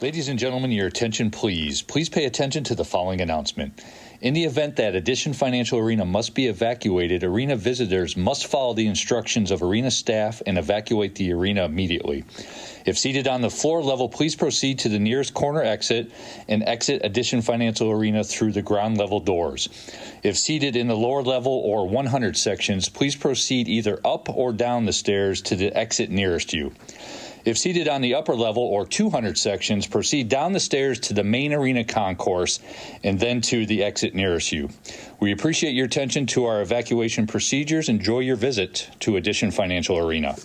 Ladies and gentlemen, your attention please. Please pay attention to the following announcement. In the event that Addition Financial Arena must be evacuated, arena visitors must follow the instructions of arena staff and evacuate the arena immediately. If seated on the floor level, please proceed to the nearest corner exit and exit Addition Financial Arena through the ground level doors. If seated in the lower level or 100 sections, please proceed either up or down the stairs to the exit nearest you. If seated on the upper level or 200 sections, proceed down the stairs to the main arena concourse and then to the exit nearest you. We appreciate your attention to our evacuation procedures. Enjoy your visit to Addition Financial Arena.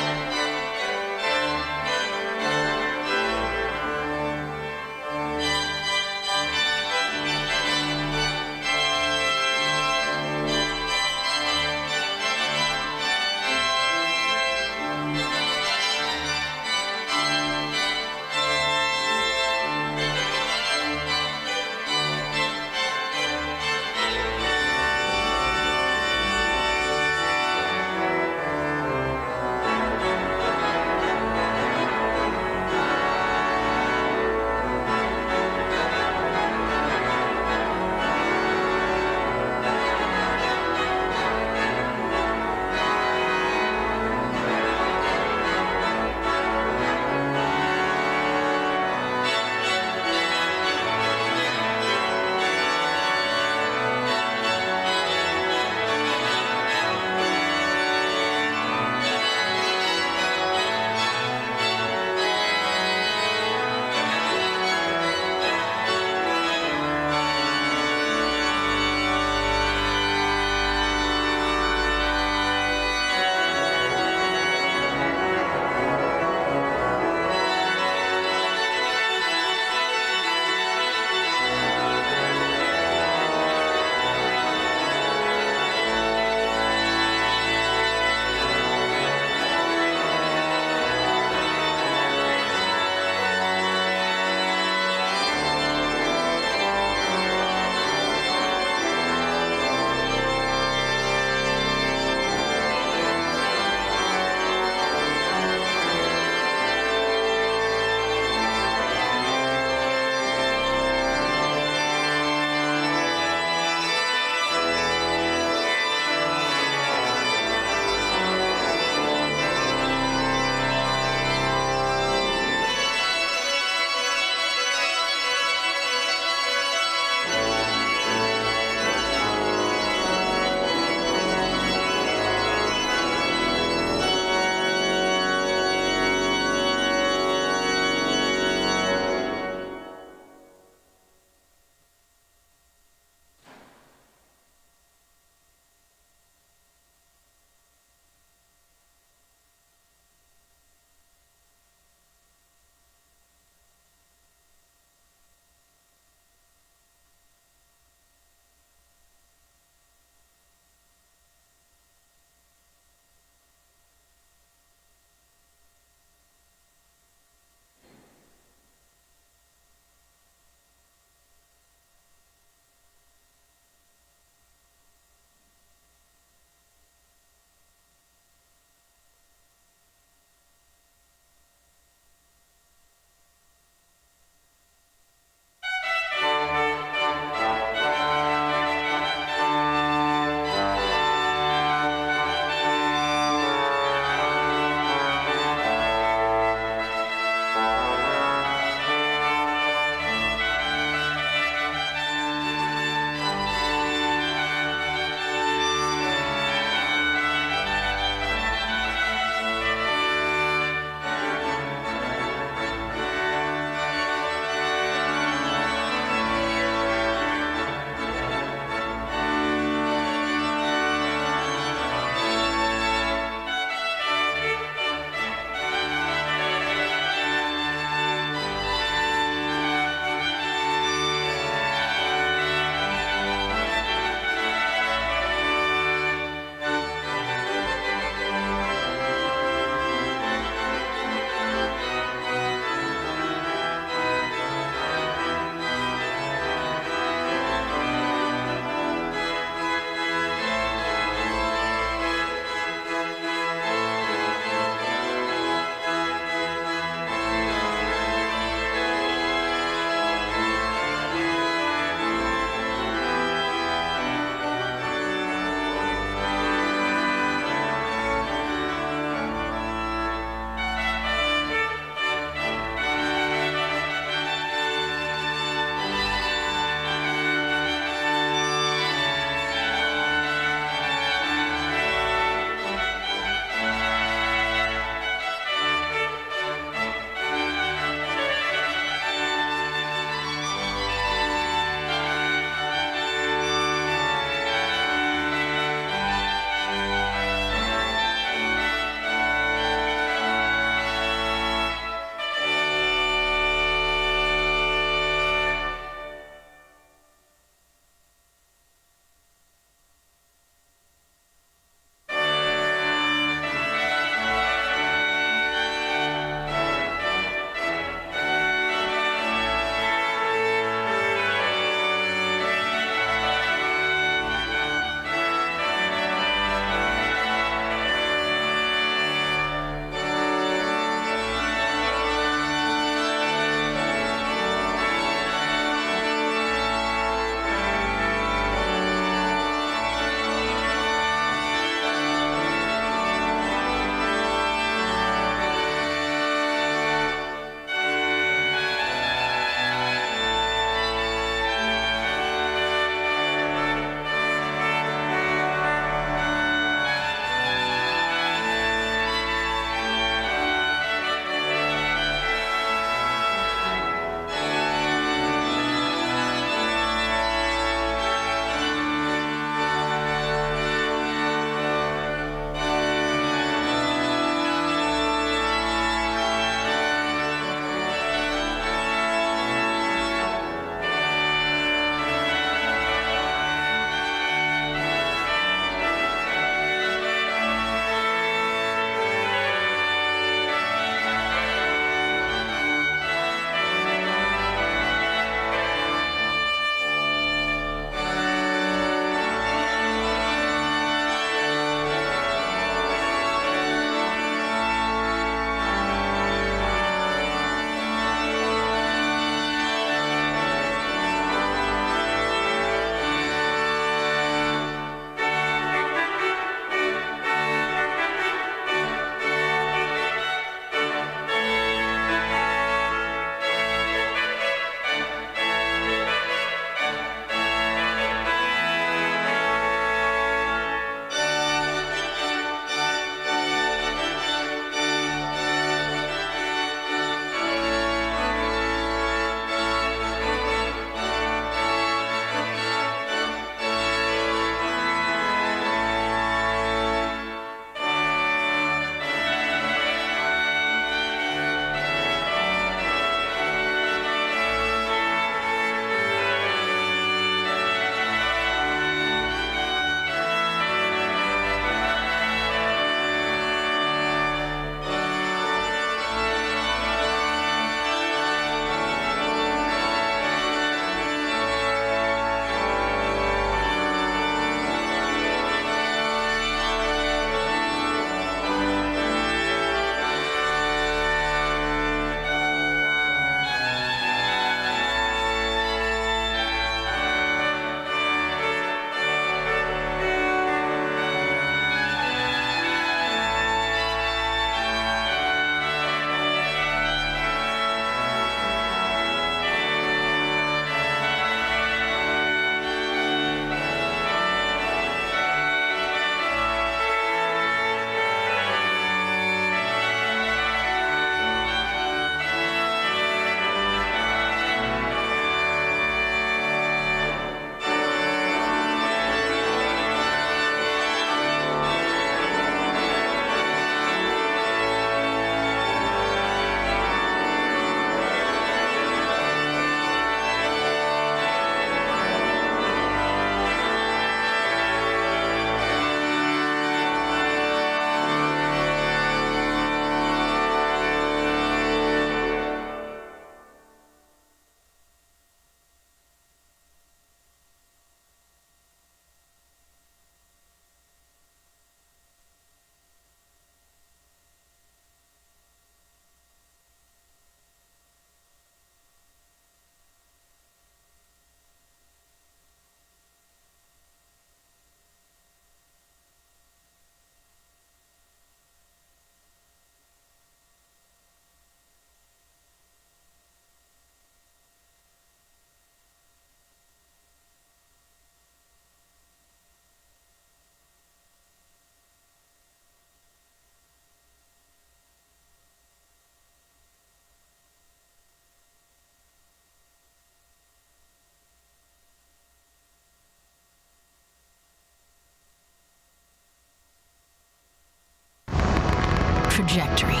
trajectory.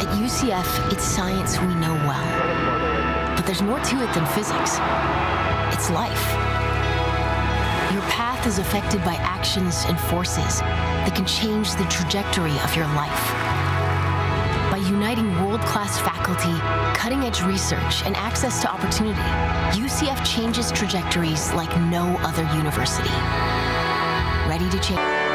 At UCF, it's science we know well. But there's more to it than physics. It's life. Your path is affected by actions and forces that can change the trajectory of your life. By uniting world-class faculty, cutting-edge research, and access to opportunity, UCF changes trajectories like no other university. Ready to change?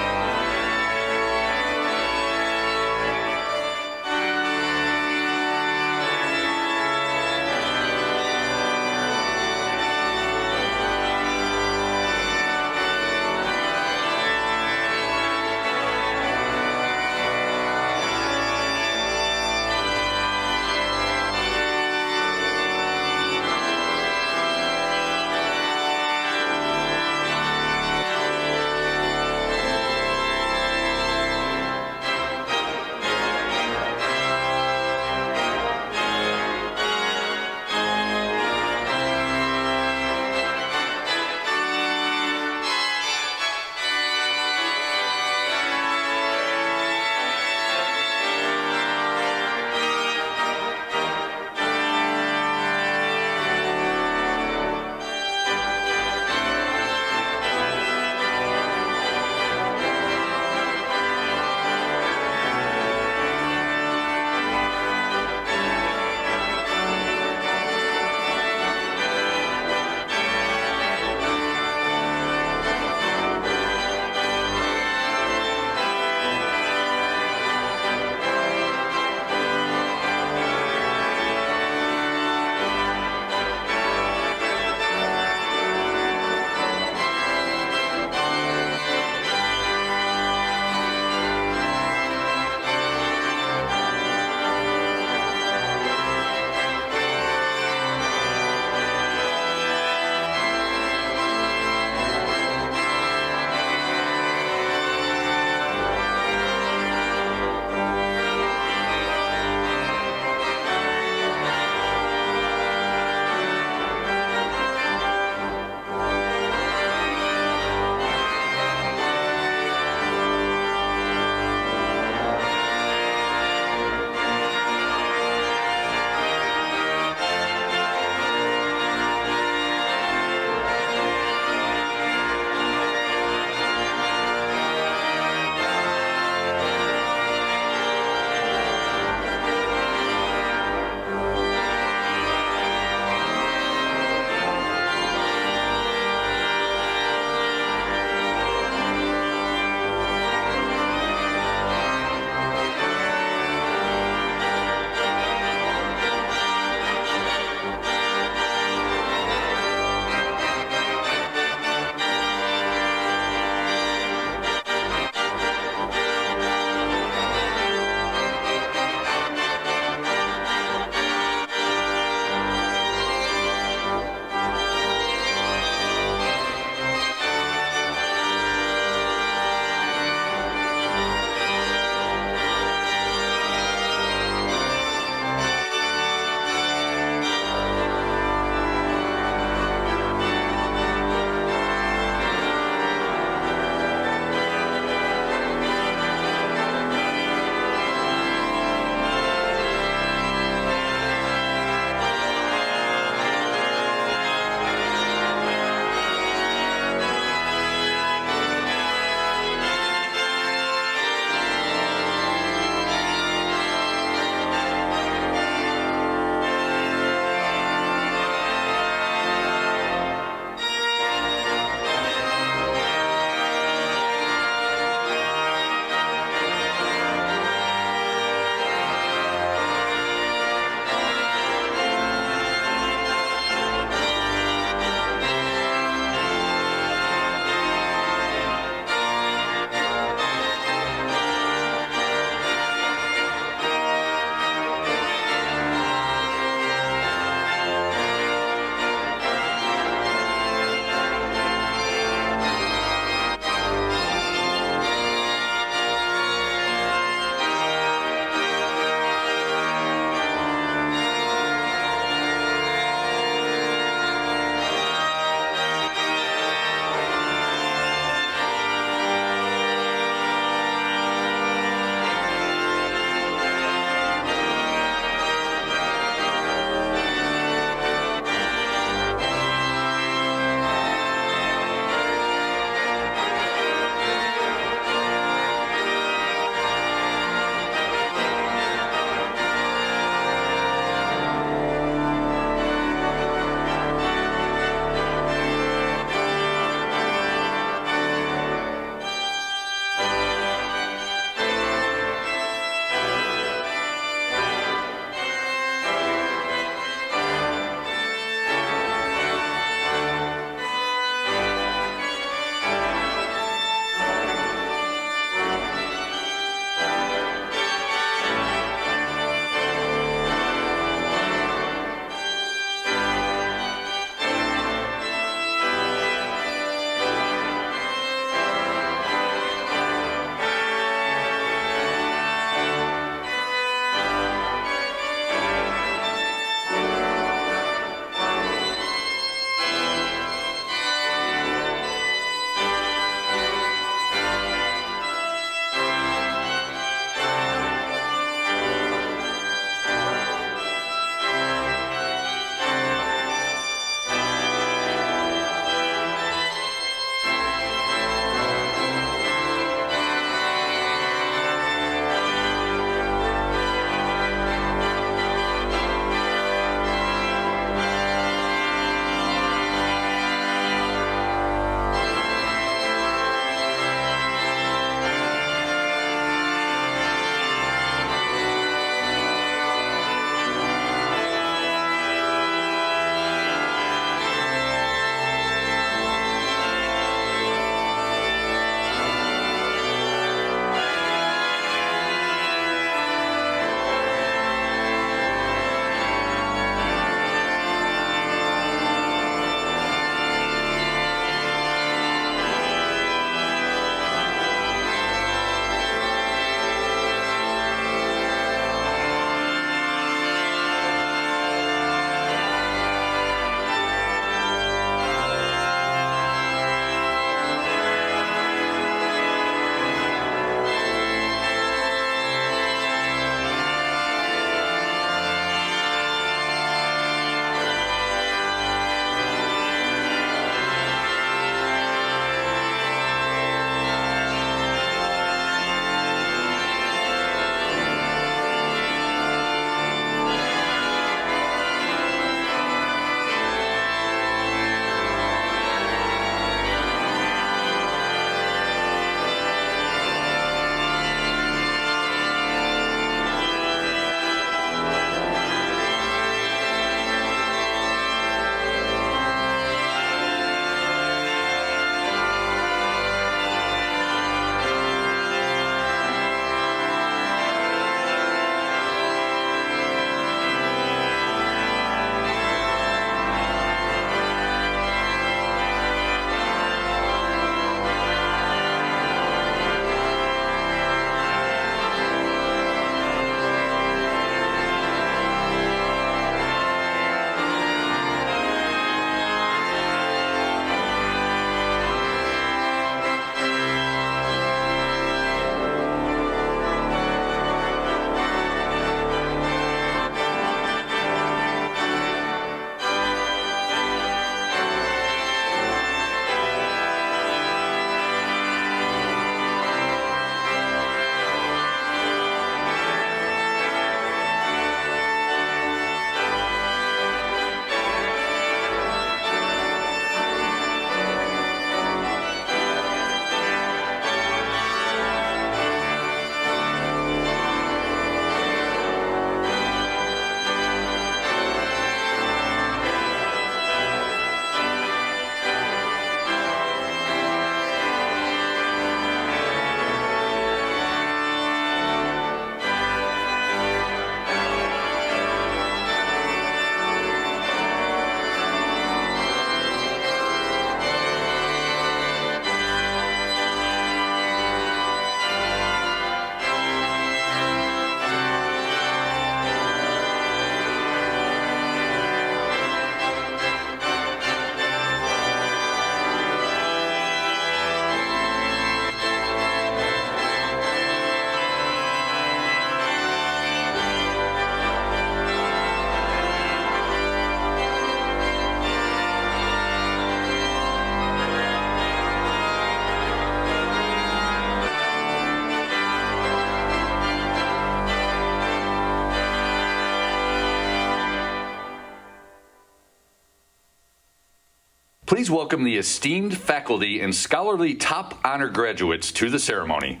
Please welcome the esteemed faculty and scholarly top honor graduates to the ceremony.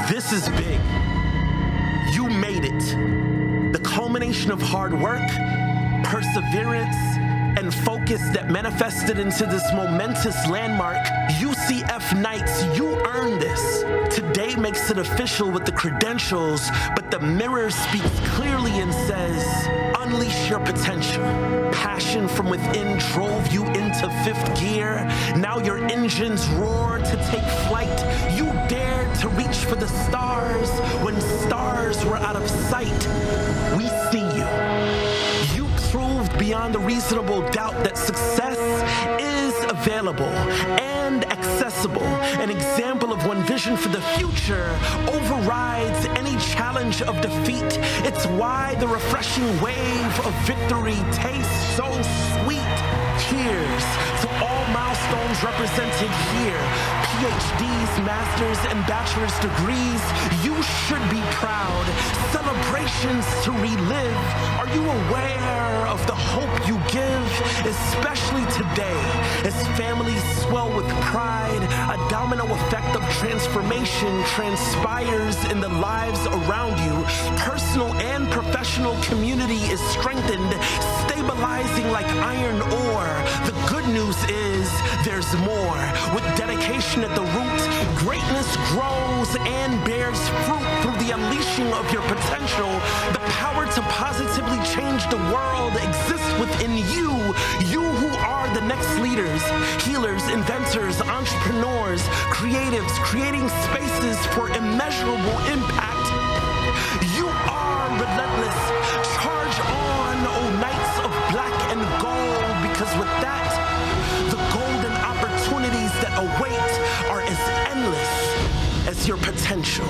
This is big. You made it. The culmination of hard work, perseverance, and focus that manifested into this momentous landmark. UCF Knights, you earned this. Today makes it official with the credentials, but the mirror speaks clearly and says, unleash your potential. Passion from within drove you into fifth gear. Now your engines roar to take flight. You dared to reach for the stars when stars were out of sight. We see you. You proved beyond a reasonable doubt that success is available and accessible. An example of when vision for the future overrides any challenge of defeat. It's why the refreshing wave of victory tastes so sweet. Cheers to all milestones represented here. PhDs, masters, and bachelor's degrees. You should be proud. Celebrations to relive. Are you aware of the hope you give? Especially today, as families swell with pride, a domino effect of transformation transpires in the lives around you. Personal and professional community is strengthened, stabilizing like iron ore. The good news is there's more. With dedication at the root, greatness grows and bears fruit through the unleashing of your potential. The power to positively change the world exists within you. You who are the next leaders, healers, inventors, entrepreneurs, creatives, creating spaces for immeasurable impact. You are relentless. Charge on, O Knights of Black and Gold, because with that, the golden opportunities that await are as endless as your potential.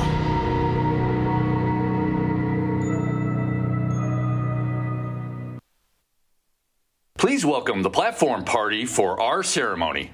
Please welcome the platform party for our ceremony.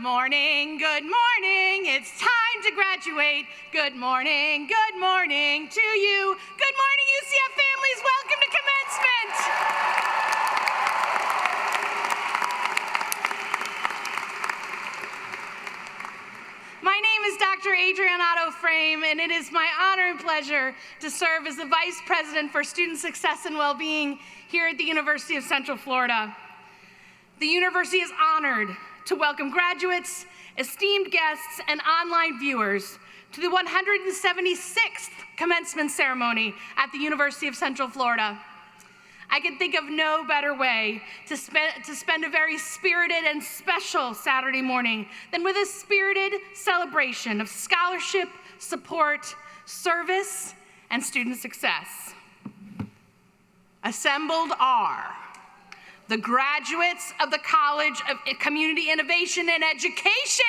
morning, it's time to graduate. Good morning to you. Good morning, UCF families, welcome to commencement. My name is Dr. Adriana Frame, and it is my honor and pleasure to serve as the Vice President for Student Success and Wellbeing here at the University of Central Florida. The university is honored to welcome graduates, esteemed guests, and online viewers to the 176th commencement ceremony at the University of Central Florida. I can think of no better way to spend a very spirited and special Saturday morning than with a spirited celebration of scholarship, support, service, and student success. Assembled are the graduates of the College of Community Innovation and Education,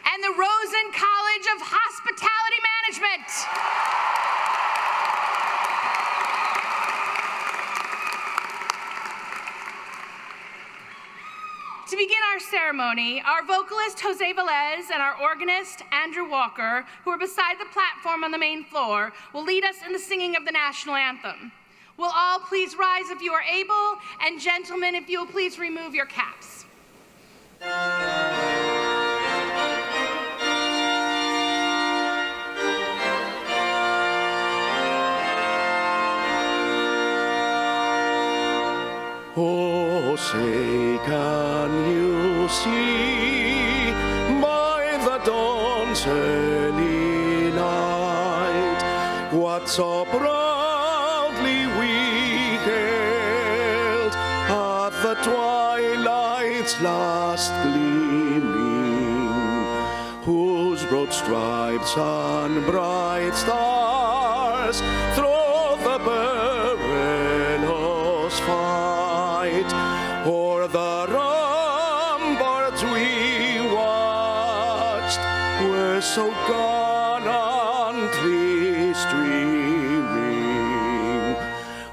and the Rosen College of Hospitality Management. To begin our ceremony, our vocalist Jose Velez and our organist Andrew Walker, who are beside the platform on the main floor, will lead us in the singing of the national anthem. Will all please rise if you are able, and gentlemen, if you will please remove your caps. Oh, say can you see by the dawn's early light what so proudly we hailed at the twilight's last gleaming, whose broad stripes and bright stars through the perilous fight o'er the ramparts we watched were so gallantly streaming,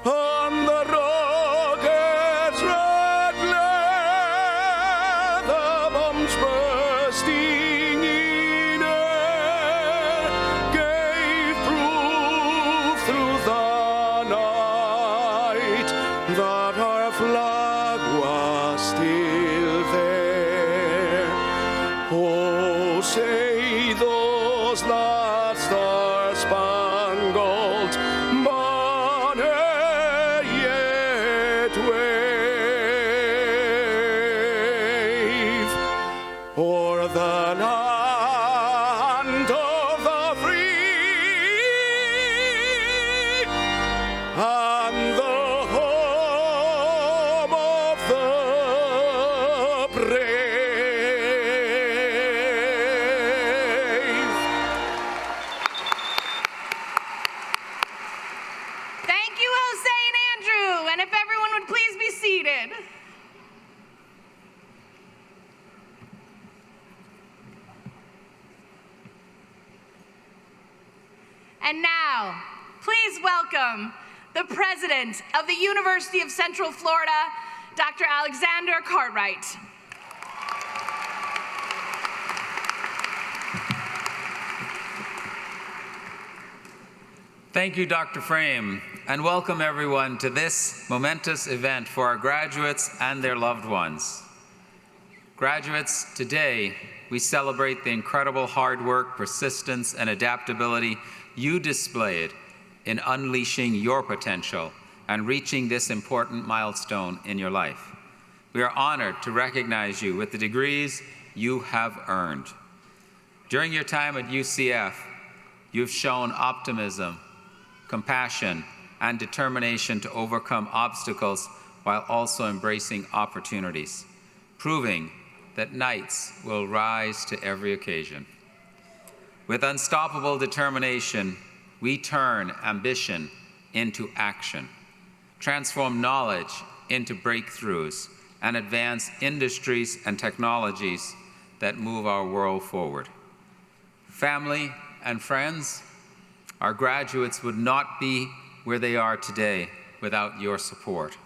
and the rockets' red glare, the bombs bursting in air, gave proof through the night that our flag was still there. Oh, say those last star-spangled banner yet wave o'er the land of the free and the home of the brave. Thank you, Jose and Andrew, and if everyone would please be seated. And now, please welcome the President of the University of Central Florida, Dr. Alexander Cartwright. Thank you, Dr. Frame, and welcome everyone to this momentous event for our graduates and their loved ones. Graduates, today we celebrate the incredible hard work, persistence, and adaptability you displayed in unleashing your potential and reaching this important milestone in your life. We are honored to recognize you with the degrees you have earned. During your time at UCF, you've shown optimism, compassion, and determination to overcome obstacles while also embracing opportunities, proving that knights will rise to every occasion. With unstoppable determination, we turn ambition into action, transform knowledge into breakthroughs, and advance industries and technologies that move our world forward. Family and friends, Our graduates would not be where they are today without your support.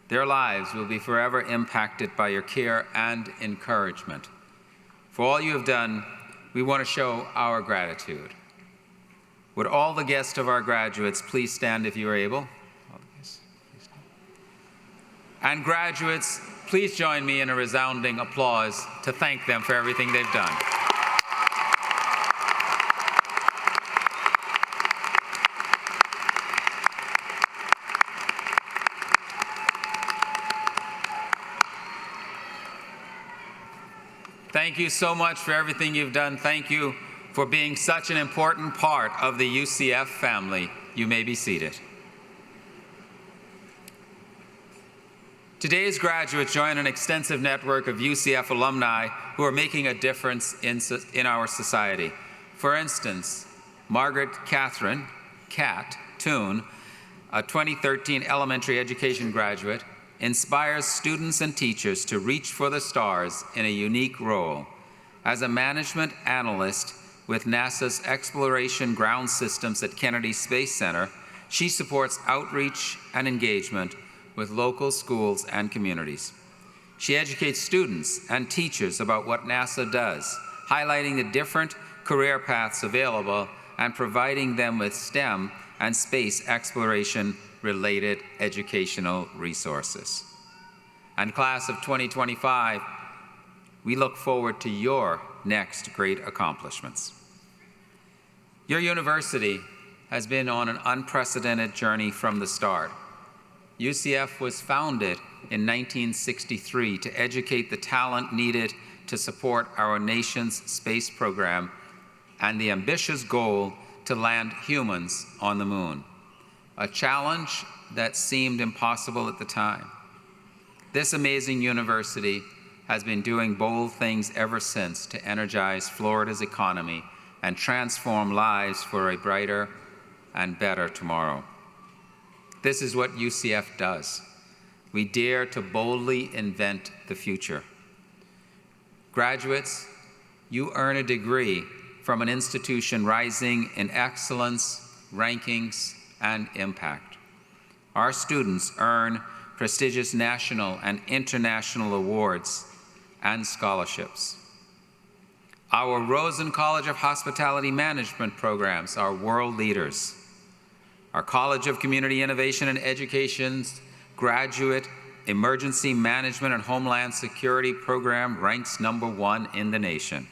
Their lives will be forever impacted by your care and encouragement. For all you have done, we want to show our gratitude. Would all the guests of our graduates please stand if you are able? And graduates, please join me in a resounding applause to thank them for everything they've done. Thank you so much for everything you've done. Thank you for being such an important part of the UCF family. You may be seated. Today's graduates join an extensive network of UCF alumni who are making a difference in our society. For instance, Margaret Catherine "Cat" Toon, a 2013 elementary education graduate, inspires students and teachers to reach for the stars in a unique role. As a management analyst with NASA's Exploration Ground Systems at Kennedy Space Center, she supports outreach and engagement with local schools and communities. She educates students and teachers about what NASA does, highlighting the different career paths available and providing them with STEM and space exploration-related educational resources. And class of 2025, we look forward to your next great accomplishments. Your university has been on an unprecedented journey from the start. UCF was founded in 1963 to educate the talent needed to support our nation's space program and the ambitious goal to land humans on the moon, a challenge that seemed impossible at the time. This amazing university has been doing bold things ever since to energize Florida's economy and transform lives for a brighter and better tomorrow. This is what UCF does. We dare to boldly invent the future. Graduates, you earn a degree from an institution rising in excellence, rankings, and impact. Our students earn prestigious national and international awards and scholarships. Our Rosen College of Hospitality Management programs are world leaders. Our College of Community Innovation and Education's Graduate Emergency Management and Homeland Security program ranks #1 in the nation.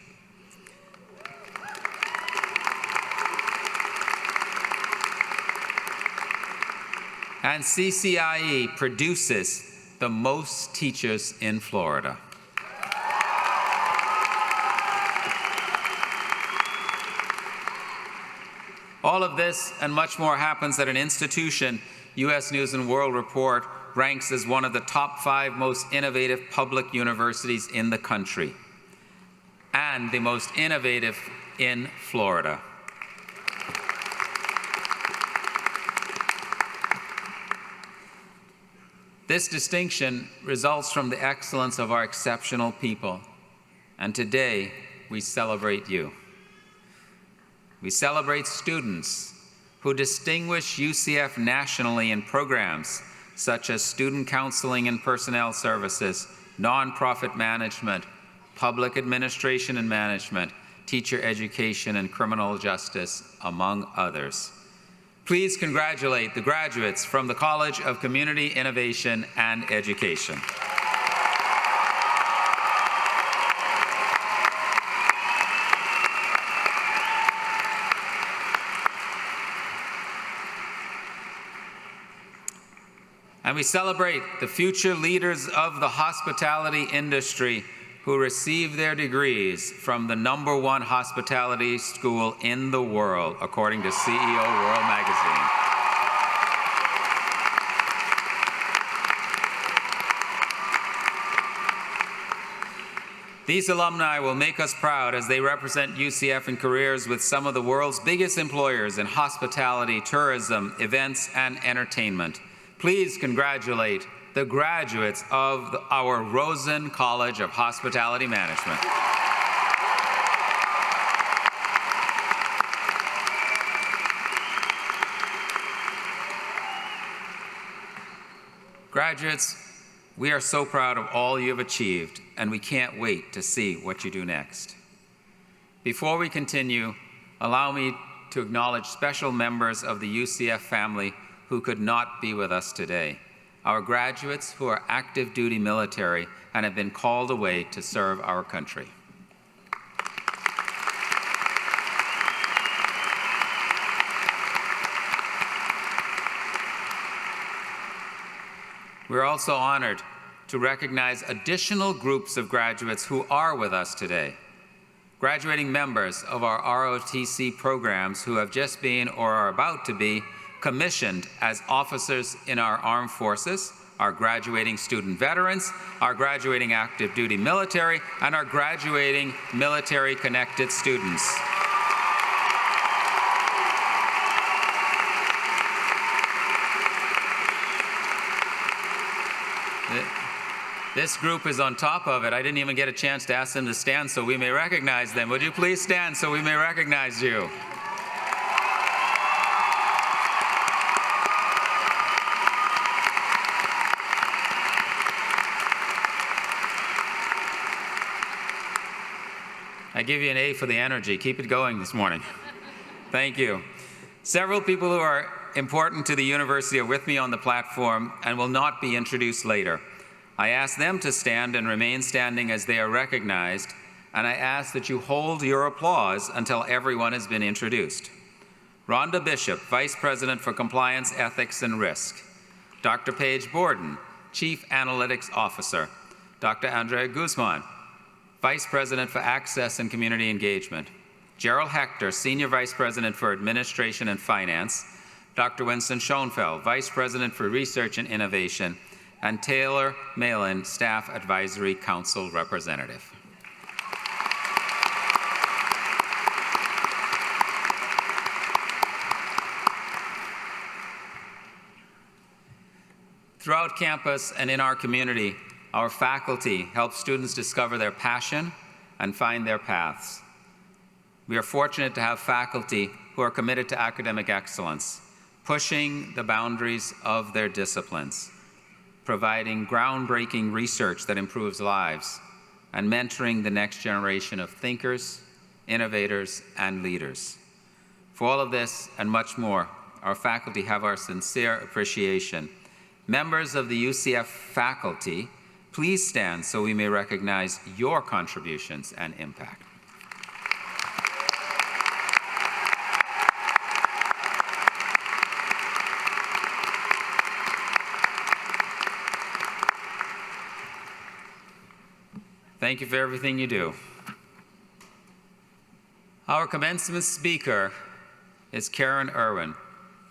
And CCIE produces the most teachers in Florida. All of this and much more happens at an institution U.S. News & World Report ranks as one of the top 5 most innovative public universities in the country and the most innovative in Florida. This distinction results from the excellence of our exceptional people, and today we celebrate you. We celebrate students who distinguish UCF nationally in programs such as student counseling and personnel services, nonprofit management, public administration and management, teacher education, and criminal justice, among others. Please congratulate the graduates from the College of Community Innovation and Education. And we celebrate the future leaders of the hospitality industry who receive their degrees from the #1 hospitality school in the world, according to CEO World Magazine. These alumni will make us proud as they represent UCF in careers with some of the world's biggest employers in hospitality, tourism, events, and entertainment. Please congratulate the graduates of our Rosen College of Hospitality Management. Graduates, we are so proud of all you have achieved, and we can't wait to see what you do next. Before we continue, allow me to acknowledge special members of the UCF family who could not be with us today. Our graduates who are active duty military and have been called away to serve our country. We're also honored to recognize additional groups of graduates who are with us today. Graduating members of our ROTC programs who have just been or are about to be commissioned as officers in our armed forces, our graduating student veterans, our graduating active duty military, and our graduating military-connected students. This group is on top of it. I didn't even get a chance to ask them to stand so we may recognize them. Would you please stand so we may recognize you? I give you an A for the energy. Keep it going this morning. Thank you. Several people who are important to the university are with me on the platform and will not be introduced later. I ask them to stand and remain standing as they are recognized, and I ask that you hold your applause until everyone has been introduced. Rhonda Bishop, Vice President for Compliance, Ethics, and Risk. Dr. Paige Borden, Chief Analytics Officer. Dr. Andrea Guzman, Vice President for Access and Community Engagement. Gerald Hector, Senior Vice President for Administration and Finance. Dr. Winston Schoenfeld, Vice President for Research and Innovation, and Taylor Malin, Staff Advisory Council Representative. Throughout campus and in our community, our faculty help students discover their passion and find their paths. We are fortunate to have faculty who are committed to academic excellence, pushing the boundaries of their disciplines, providing groundbreaking research that improves lives, and mentoring the next generation of thinkers, innovators, and leaders. For all of this and much more, our faculty have our sincere appreciation. Members of the UCF faculty, please stand so we may recognize your contributions and impact. Thank you for everything you do. Our commencement speaker is Karen Irwin,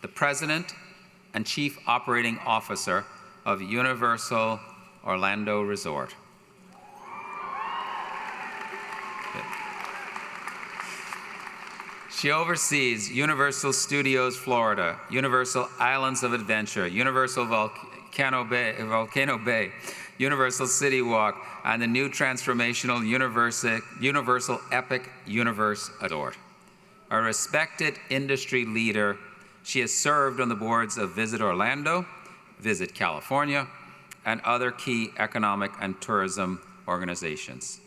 the President and Chief Operating Officer of Universal Orlando Resort. She oversees Universal Studios Florida, Universal Islands of Adventure, Universal Volcano Bay, Universal City Walk, and the new transformational Universal Epic Universe Resort. A respected industry leader, she has served on the boards of Visit Orlando, Visit California, and other key economic and tourism organizations.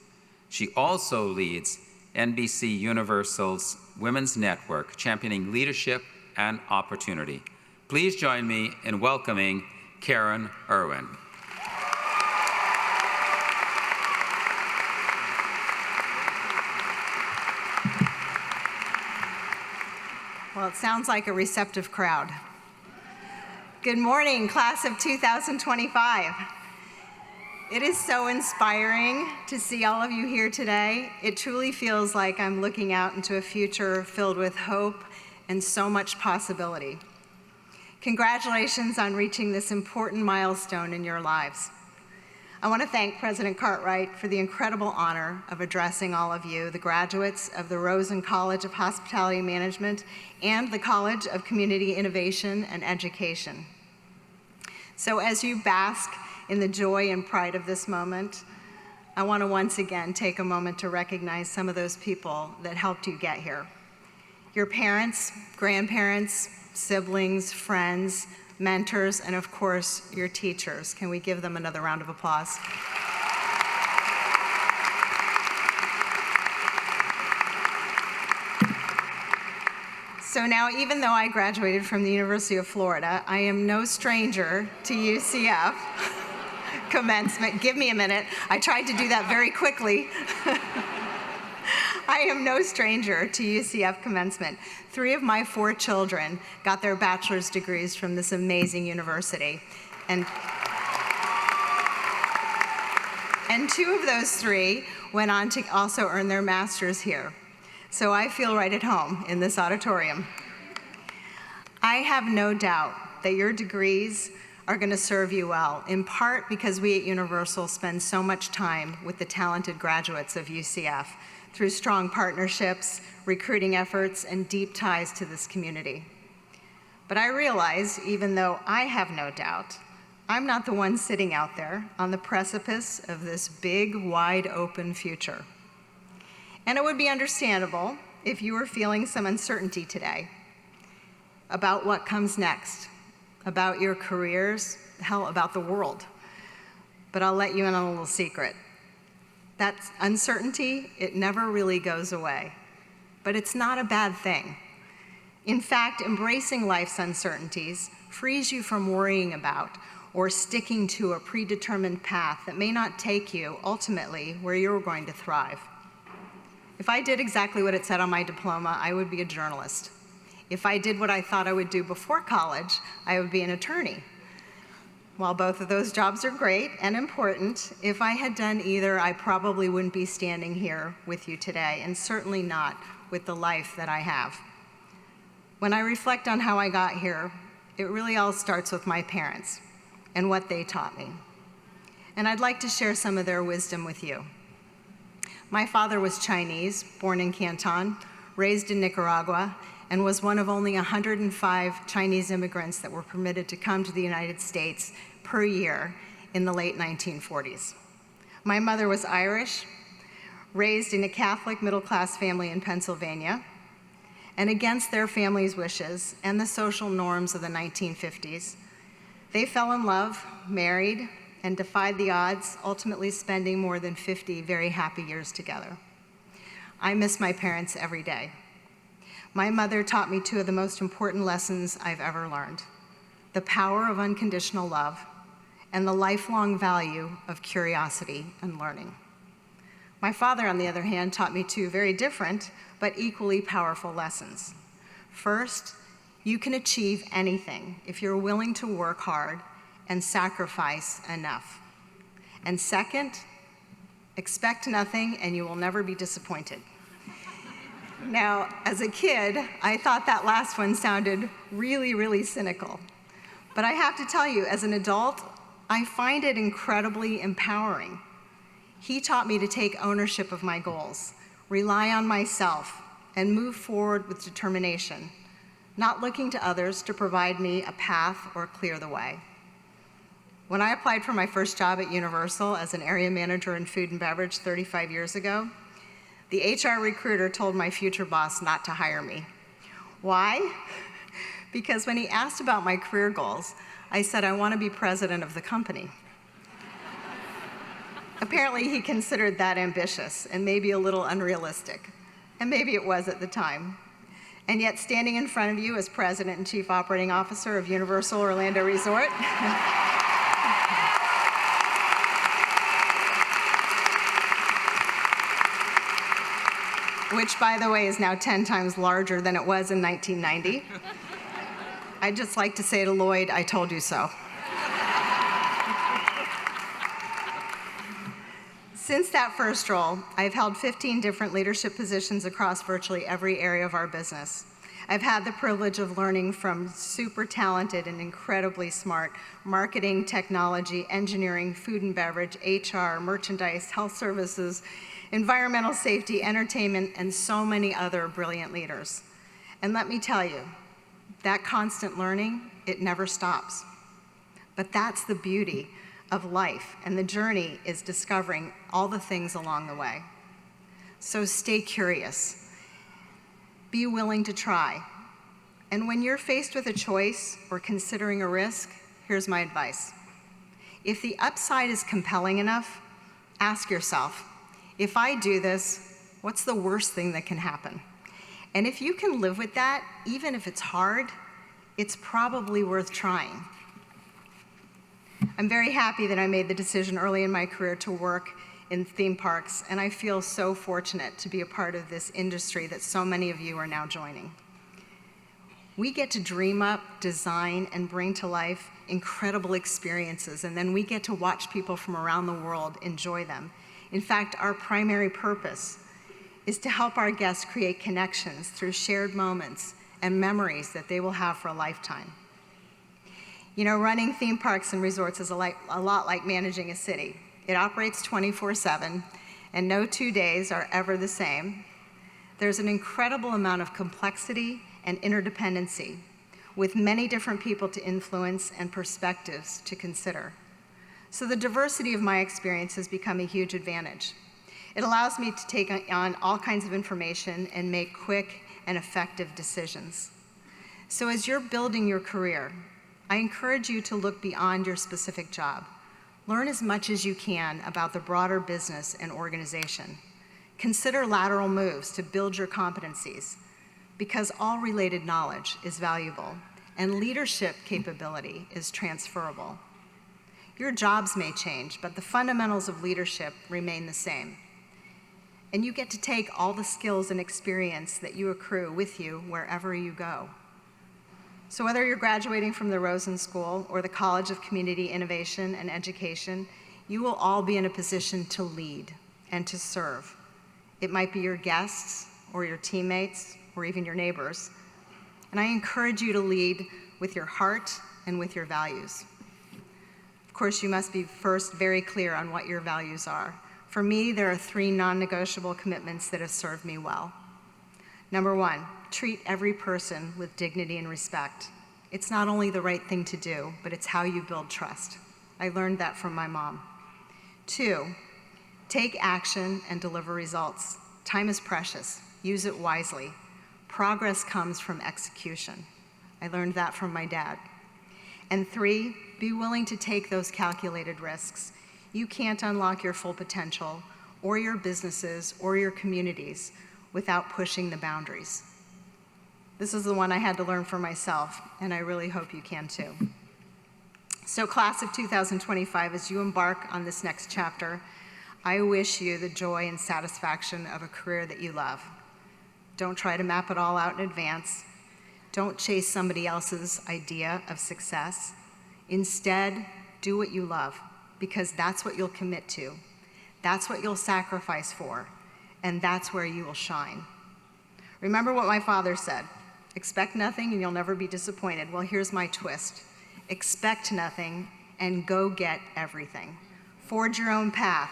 She also leads NBC Universal's Women's Network, championing leadership and opportunity. Please join me in welcoming Karen Irwin. Well, it sounds like a receptive crowd. Good morning, class of 2025. It is so inspiring to see all of you here today. It truly feels like I'm looking out into a future filled with hope and so much possibility. Congratulations on reaching this important milestone in your lives. I want to thank President Cartwright for the incredible honor of addressing all of you, the graduates of the Rosen College of Hospitality Management and the College of Community Innovation and Education. So as you bask in the joy and pride of this moment, I want to once again take a moment to recognize some of those people that helped you get here. Your parents, grandparents, siblings, friends, mentors, and of course, your teachers. Can we give them another round of applause? So now, even though I graduated from the University of Florida, I am no stranger to UCF commencement. Give me a minute. I tried to do that very quickly. I am no stranger to UCF commencement. 3 of my 4 children got their bachelor's degrees from this amazing university. And 2 of those 3 went on to also earn their master's here. So I feel right at home in this auditorium. I have no doubt that your degrees are going to serve you well, in part because we at Universal spend so much time with the talented graduates of UCF through strong partnerships, recruiting efforts, and deep ties to this community. But I realize, even though I have no doubt, I'm not the one sitting out there on the precipice of this big, wide open future. And it would be understandable if you were feeling some uncertainty today about what comes next, about your careers, hell, about the world. But I'll let you in on a little secret. That uncertainty, it never really goes away. But it's not a bad thing. In fact, embracing life's uncertainties frees you from worrying about or sticking to a predetermined path that may not take you ultimately where you're going to thrive. If I did exactly what it said on my diploma, I would be a journalist. If I did what I thought I would do before college, I would be an attorney. While both of those jobs are great and important, if I had done either, I probably wouldn't be standing here with you today, and certainly not with the life that I have. When I reflect on how I got here, it really all starts with my parents and what they taught me. And I'd like to share some of their wisdom with you. My father was Chinese, born in Canton, raised in Nicaragua, and was one of only 105 Chinese immigrants that were permitted to come to the United States per year in the late 1940s. My mother was Irish, raised in a Catholic middle-class family in Pennsylvania, and against their family's wishes and the social norms of the 1950s, they fell in love, married, and defied the odds, ultimately spending more than 50 very happy years together. I miss my parents every day. My mother taught me 2 of the most important lessons I've ever learned: the power of unconditional love and the lifelong value of curiosity and learning. My father, on the other hand, taught me 2 very different but equally powerful lessons. First, you can achieve anything if you're willing to work hard and sacrifice enough. And second, expect nothing and you will never be disappointed. Now, as a kid, I thought that last one sounded really, really cynical. But I have to tell you, as an adult, I find it incredibly empowering. He taught me to take ownership of my goals, rely on myself, and move forward with determination, not looking to others to provide me a path or clear the way. When I applied for my first job at Universal as an area manager in food and beverage 35 years ago, the HR recruiter told my future boss not to hire me. Why? Because when he asked about my career goals, I said I want to be president of the company. Apparently, he considered that ambitious and maybe a little unrealistic, and maybe it was at the time. And yet, standing in front of you as President and Chief Operating Officer of Universal Orlando Resort, which, by the way, is now 10 times larger than it was in 1990. I'd just like to say to Lloyd, I told you so. Since that first role, I've held 15 different leadership positions across virtually every area of our business. I've had the privilege of learning from super talented and incredibly smart marketing, technology, engineering, food and beverage, HR, merchandise, health services, environmental safety, entertainment, and so many other brilliant leaders. And let me tell you, that constant learning, it never stops. But that's the beauty of life, and the journey is discovering all the things along the way. So stay curious. Be willing to try. And when you're faced with a choice or considering a risk, here's my advice. If the upside is compelling enough, ask yourself, if I do this, what's the worst thing that can happen? And if you can live with that, even if it's hard, it's probably worth trying. I'm very happy that I made the decision early in my career to work in theme parks, and I feel so fortunate to be a part of this industry that so many of you are now joining. We get to dream up, design, and bring to life incredible experiences, and then we get to watch people from around the world enjoy them. In fact, our primary purpose is to help our guests create connections through shared moments and memories that they will have for a lifetime. You know, running theme parks and resorts is a lot like managing a city. It operates 24/7, and no 2 days are ever the same. There's an incredible amount of complexity and interdependency, with many different people to influence and perspectives to consider. So the diversity of my experience has become a huge advantage. It allows me to take on all kinds of information and make quick and effective decisions. So as you're building your career, I encourage you to look beyond your specific job. Learn as much as you can about the broader business and organization. Consider lateral moves to build your competencies, because all related knowledge is valuable and leadership capability is transferable. Your jobs may change, but the fundamentals of leadership remain the same. And you get to take all the skills and experience that you accrue with you wherever you go. So whether you're graduating from the Rosen School or the College of Community Innovation and Education, you will all be in a position to lead and to serve. It might be your guests or your teammates or even your neighbors. And I encourage you to lead with your heart and with your values. Of course, you must be first very clear on what your values are. For me, there are 3 non-negotiable commitments that have served me well. Number 1, treat every person with dignity and respect. It's not only the right thing to do, but it's how you build trust. I learned that from my mom. 2, take action and deliver results. Time is precious. Use it wisely. Progress comes from execution. I learned that from my dad. And 3, be willing to take those calculated risks. You can't unlock your full potential or your businesses or your communities without pushing the boundaries. This is the one I had to learn for myself, and I really hope you can too. So class of 2025, as you embark on this next chapter, I wish you the joy and satisfaction of a career that you love. Don't try to map it all out in advance. Don't chase somebody else's idea of success. Instead, do what you love, because that's what you'll commit to. That's what you'll sacrifice for, and that's where you will shine. Remember what my father said, expect nothing and you'll never be disappointed. Well, here's my twist. Expect nothing and go get everything. Forge your own path.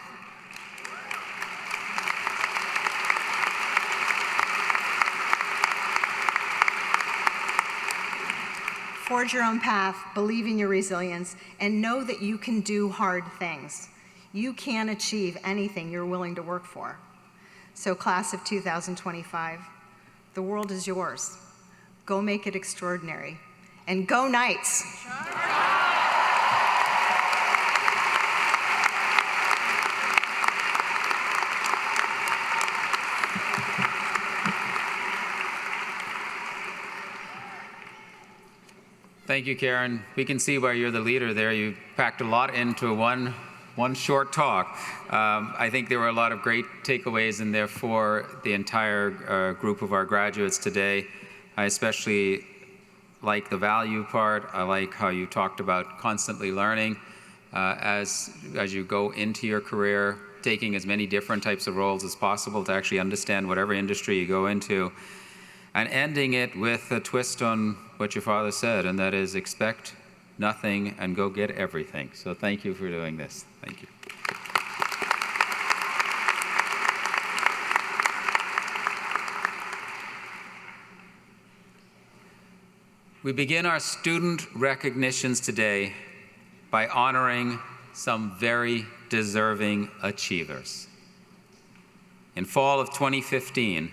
Forge your own path, believe in your resilience, and know that you can do hard things. You can achieve anything you're willing to work for. So class of 2025, the world is yours. Go make it extraordinary. And go Knights! Thank you, Karen. We can see why you're the leader there. You packed a lot into one short talk. I think there were a lot of great takeaways in there for the entire group of our graduates today. I especially like the value part. I like how you talked about constantly learning as you go into your career, taking as many different types of roles as possible to actually understand whatever industry you go into, and ending it with a twist on what your father said, and that is expect nothing and go get everything. So thank you for doing this. Thank you. We begin our student recognitions today by honoring some very deserving achievers. In fall of 2015,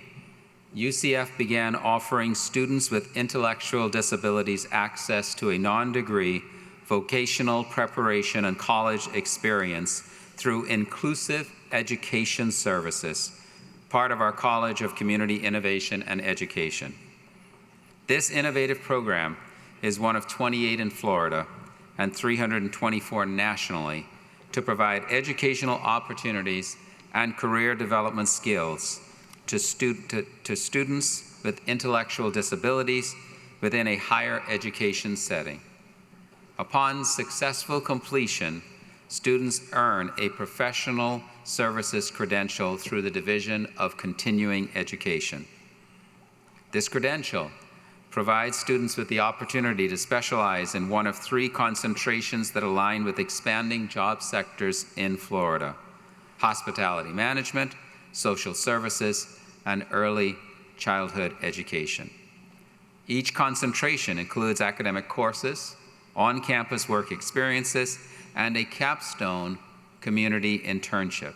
UCF began offering students with intellectual disabilities access to a non-degree vocational preparation and college experience through Inclusive Education Services, part of our College of Community Innovation and Education. This innovative program is one of 28 in Florida and 324 nationally to provide educational opportunities and career development skills to students with intellectual disabilities within a higher education setting. Upon successful completion, students earn a professional services credential through the Division of Continuing Education. This credential provides students with the opportunity to specialize in one of 3 concentrations that align with expanding job sectors in Florida: hospitality management, social services, and early childhood education. Each concentration includes academic courses, on-campus work experiences, and a capstone community internship.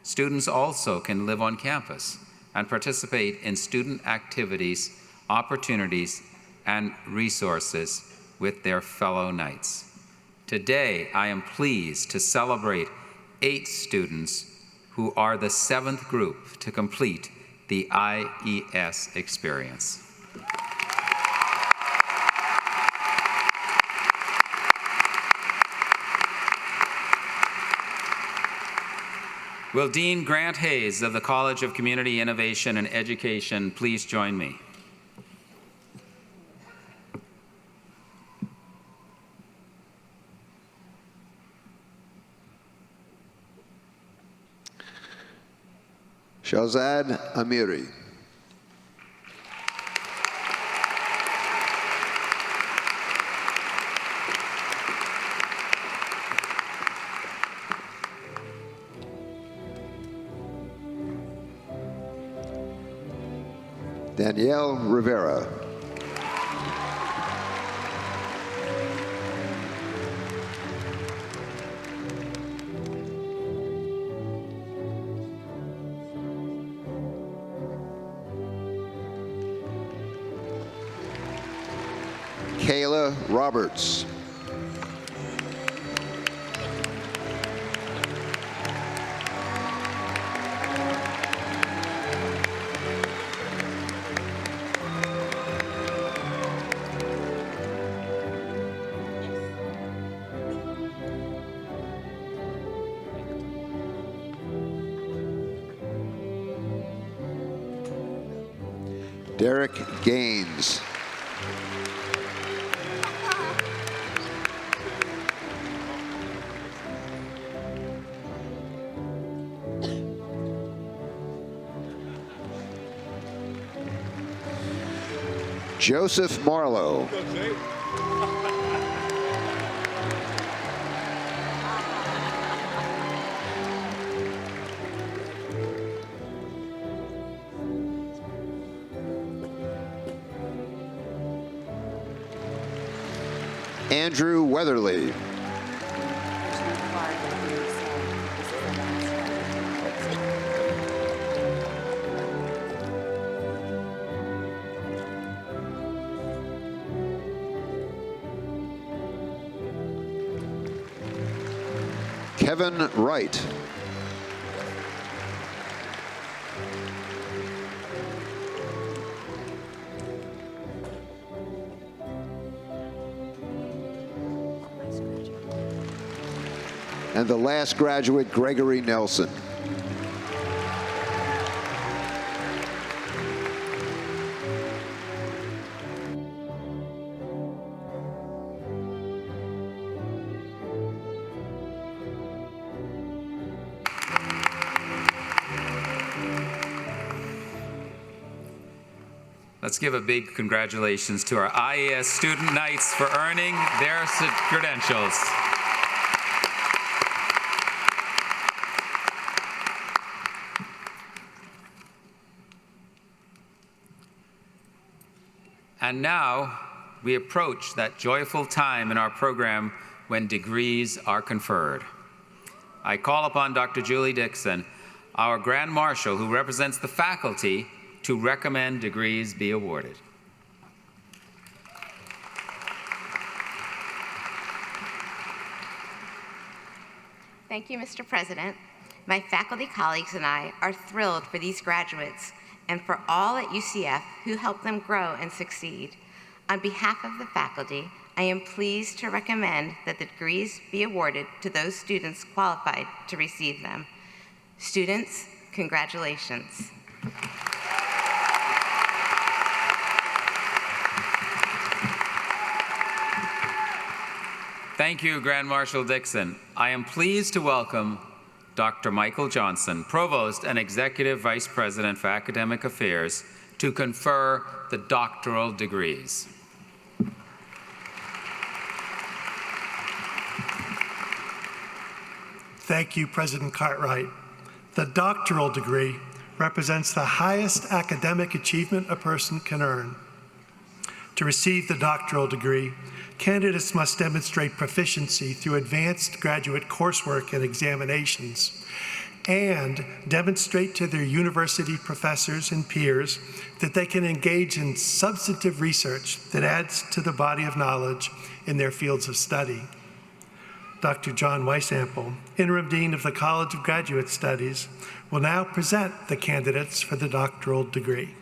Students also can live on campus and participate in student activities, opportunities, and resources with their fellow Knights. Today, I am pleased to celebrate 8 students who are the 7th group to complete the IES experience. Will Dean Grant Hayes of the College of Community Innovation and Education please join me? Shahzad Amiri. Danielle Rivera. Kayla Roberts. Derek Gaines. Joseph Marlowe. Andrew Weatherly. Kevin Wright. And the last graduate, Gregory Nelson. Let's give a big congratulations to our IES student Knights for earning their credentials. And now we approach that joyful time in our program when degrees are conferred. I call upon Dr. Julie Dixon, our Grand Marshal who represents the faculty, to recommend degrees be awarded. Thank you, Mr. President. My faculty colleagues and I are thrilled for these graduates and for all at UCF who helped them grow and succeed. On behalf of the faculty, I am pleased to recommend that the degrees be awarded to those students qualified to receive them. Students, congratulations. Thank you, Grand Marshal Dixon. I am pleased to welcome Dr. Michael Johnson, Provost and Executive Vice President for Academic Affairs, to confer the doctoral degrees. Thank you, President Cartwright. The doctoral degree represents the highest academic achievement a person can earn. To receive the doctoral degree, candidates must demonstrate proficiency through advanced graduate coursework and examinations, and demonstrate to their university professors and peers that they can engage in substantive research that adds to the body of knowledge in their fields of study. Dr. John Weisample, Interim Dean of the College of Graduate Studies, will now present the candidates for the doctoral degree.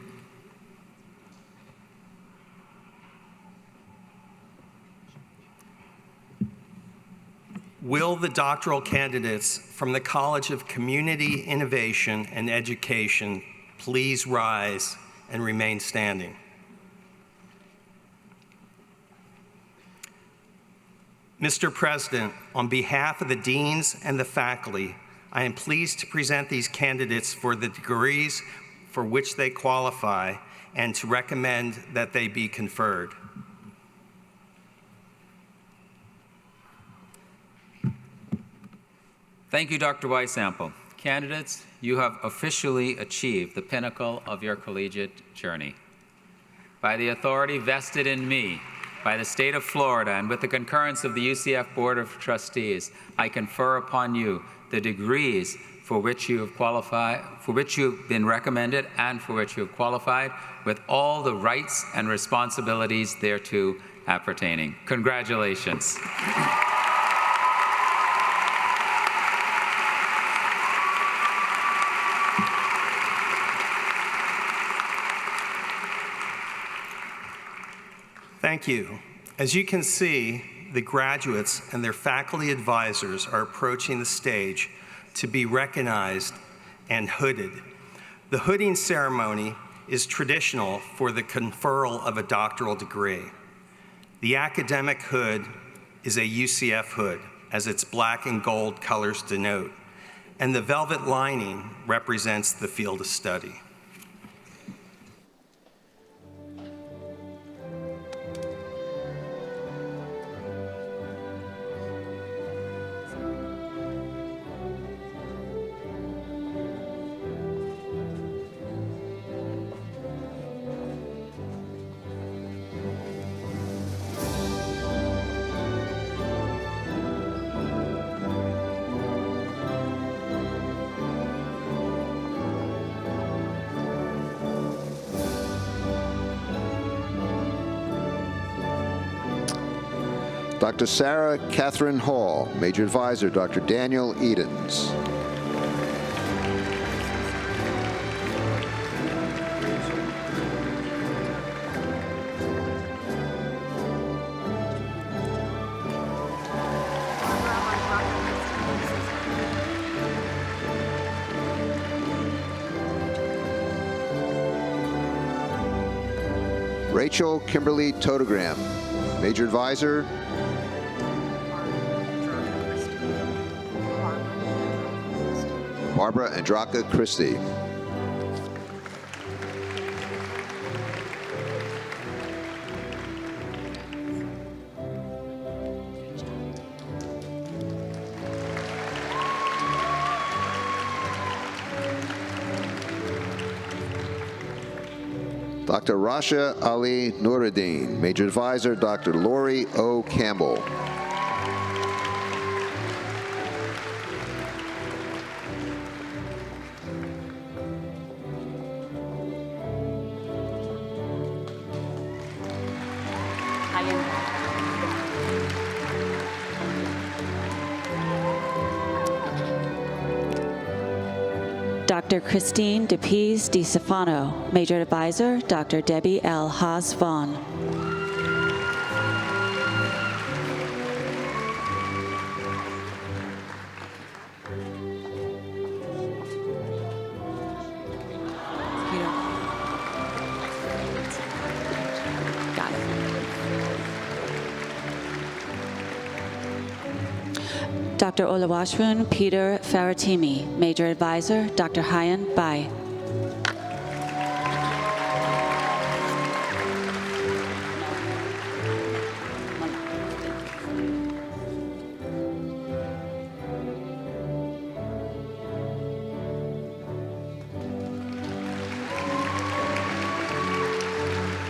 Will the doctoral candidates from the College of Community Innovation and Education please rise and remain standing? Mr. President, on behalf of the deans and the faculty, I am pleased to present these candidates for the degrees for which they qualify and to recommend that they be conferred. Thank you, Dr. Weisample. Candidates, you have officially achieved the pinnacle of your collegiate journey. By the authority vested in me by the state of Florida and with the concurrence of the UCF Board of Trustees, I confer upon you the degrees for which you have qualified, for which you've been recommended and for which you have qualified, with all the rights and responsibilities thereto appertaining. Congratulations. Thank you. As you can see, the graduates and their faculty advisors are approaching the stage to be recognized and hooded. The hooding ceremony is traditional for the conferral of a doctoral degree. The academic hood is a UCF hood, as its black and gold colors denote, and the velvet lining represents the field of study. Dr. Sarah Catherine Hall, Major Advisor, Dr. Daniel Edens. Rachel Kimberly Todegram, Major Advisor, Barbara Andraka Christie. Dr. Rasha Ali Nuruddin, Major Advisor, Dr. Lori O. Campbell. Dr. Christine DePies DiStefano, Major Advisor, Dr. Debbie L. Haas-Vaughn. Got it. Dr. Olawashun Peter Faratimi, Major Advisor, Dr. Hyan Bai.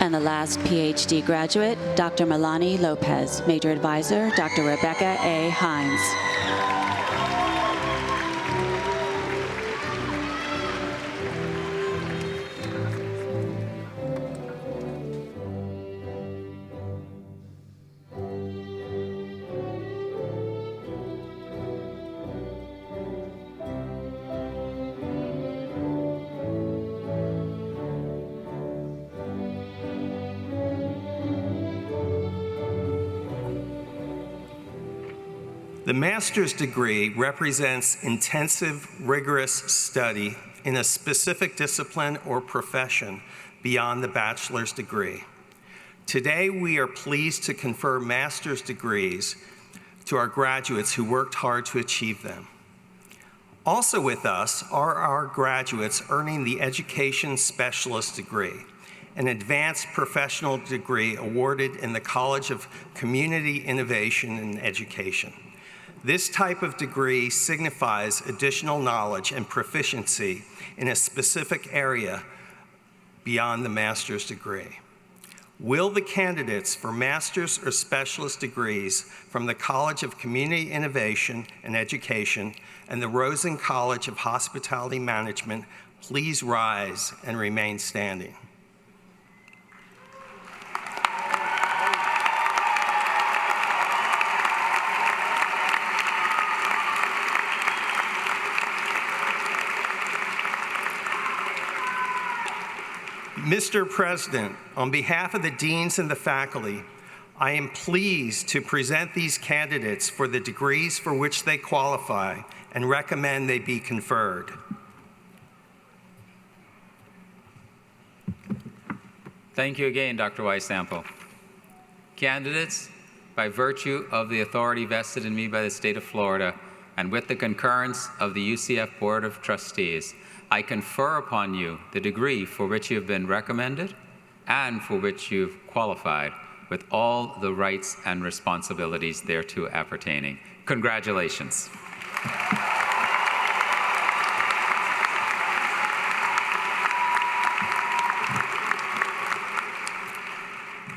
And the last PhD graduate, Dr. Melanie Lopez, Major Advisor, Dr. Rebecca A. Hines. The master's degree represents intensive, rigorous study in a specific discipline or profession beyond the bachelor's degree. Today, we are pleased to confer master's degrees to our graduates who worked hard to achieve them. Also with us are our graduates earning the Education Specialist degree, an advanced professional degree awarded in the College of Community Innovation and Education. This type of degree signifies additional knowledge and proficiency in a specific area beyond the master's degree. Will the candidates for master's or specialist degrees from the College of Community Innovation and Education and the Rosen College of Hospitality Management please rise and remain standing? Mr. President, on behalf of the deans and the faculty, I am pleased to present these candidates for the degrees for which they qualify and recommend they be conferred. Thank you again, Dr. Weisample. Candidates, by virtue of the authority vested in me by the state of Florida and with the concurrence of the UCF Board of Trustees, I confer upon you the degree for which you have been recommended and for which you've qualified with all the rights and responsibilities thereto appertaining. Congratulations.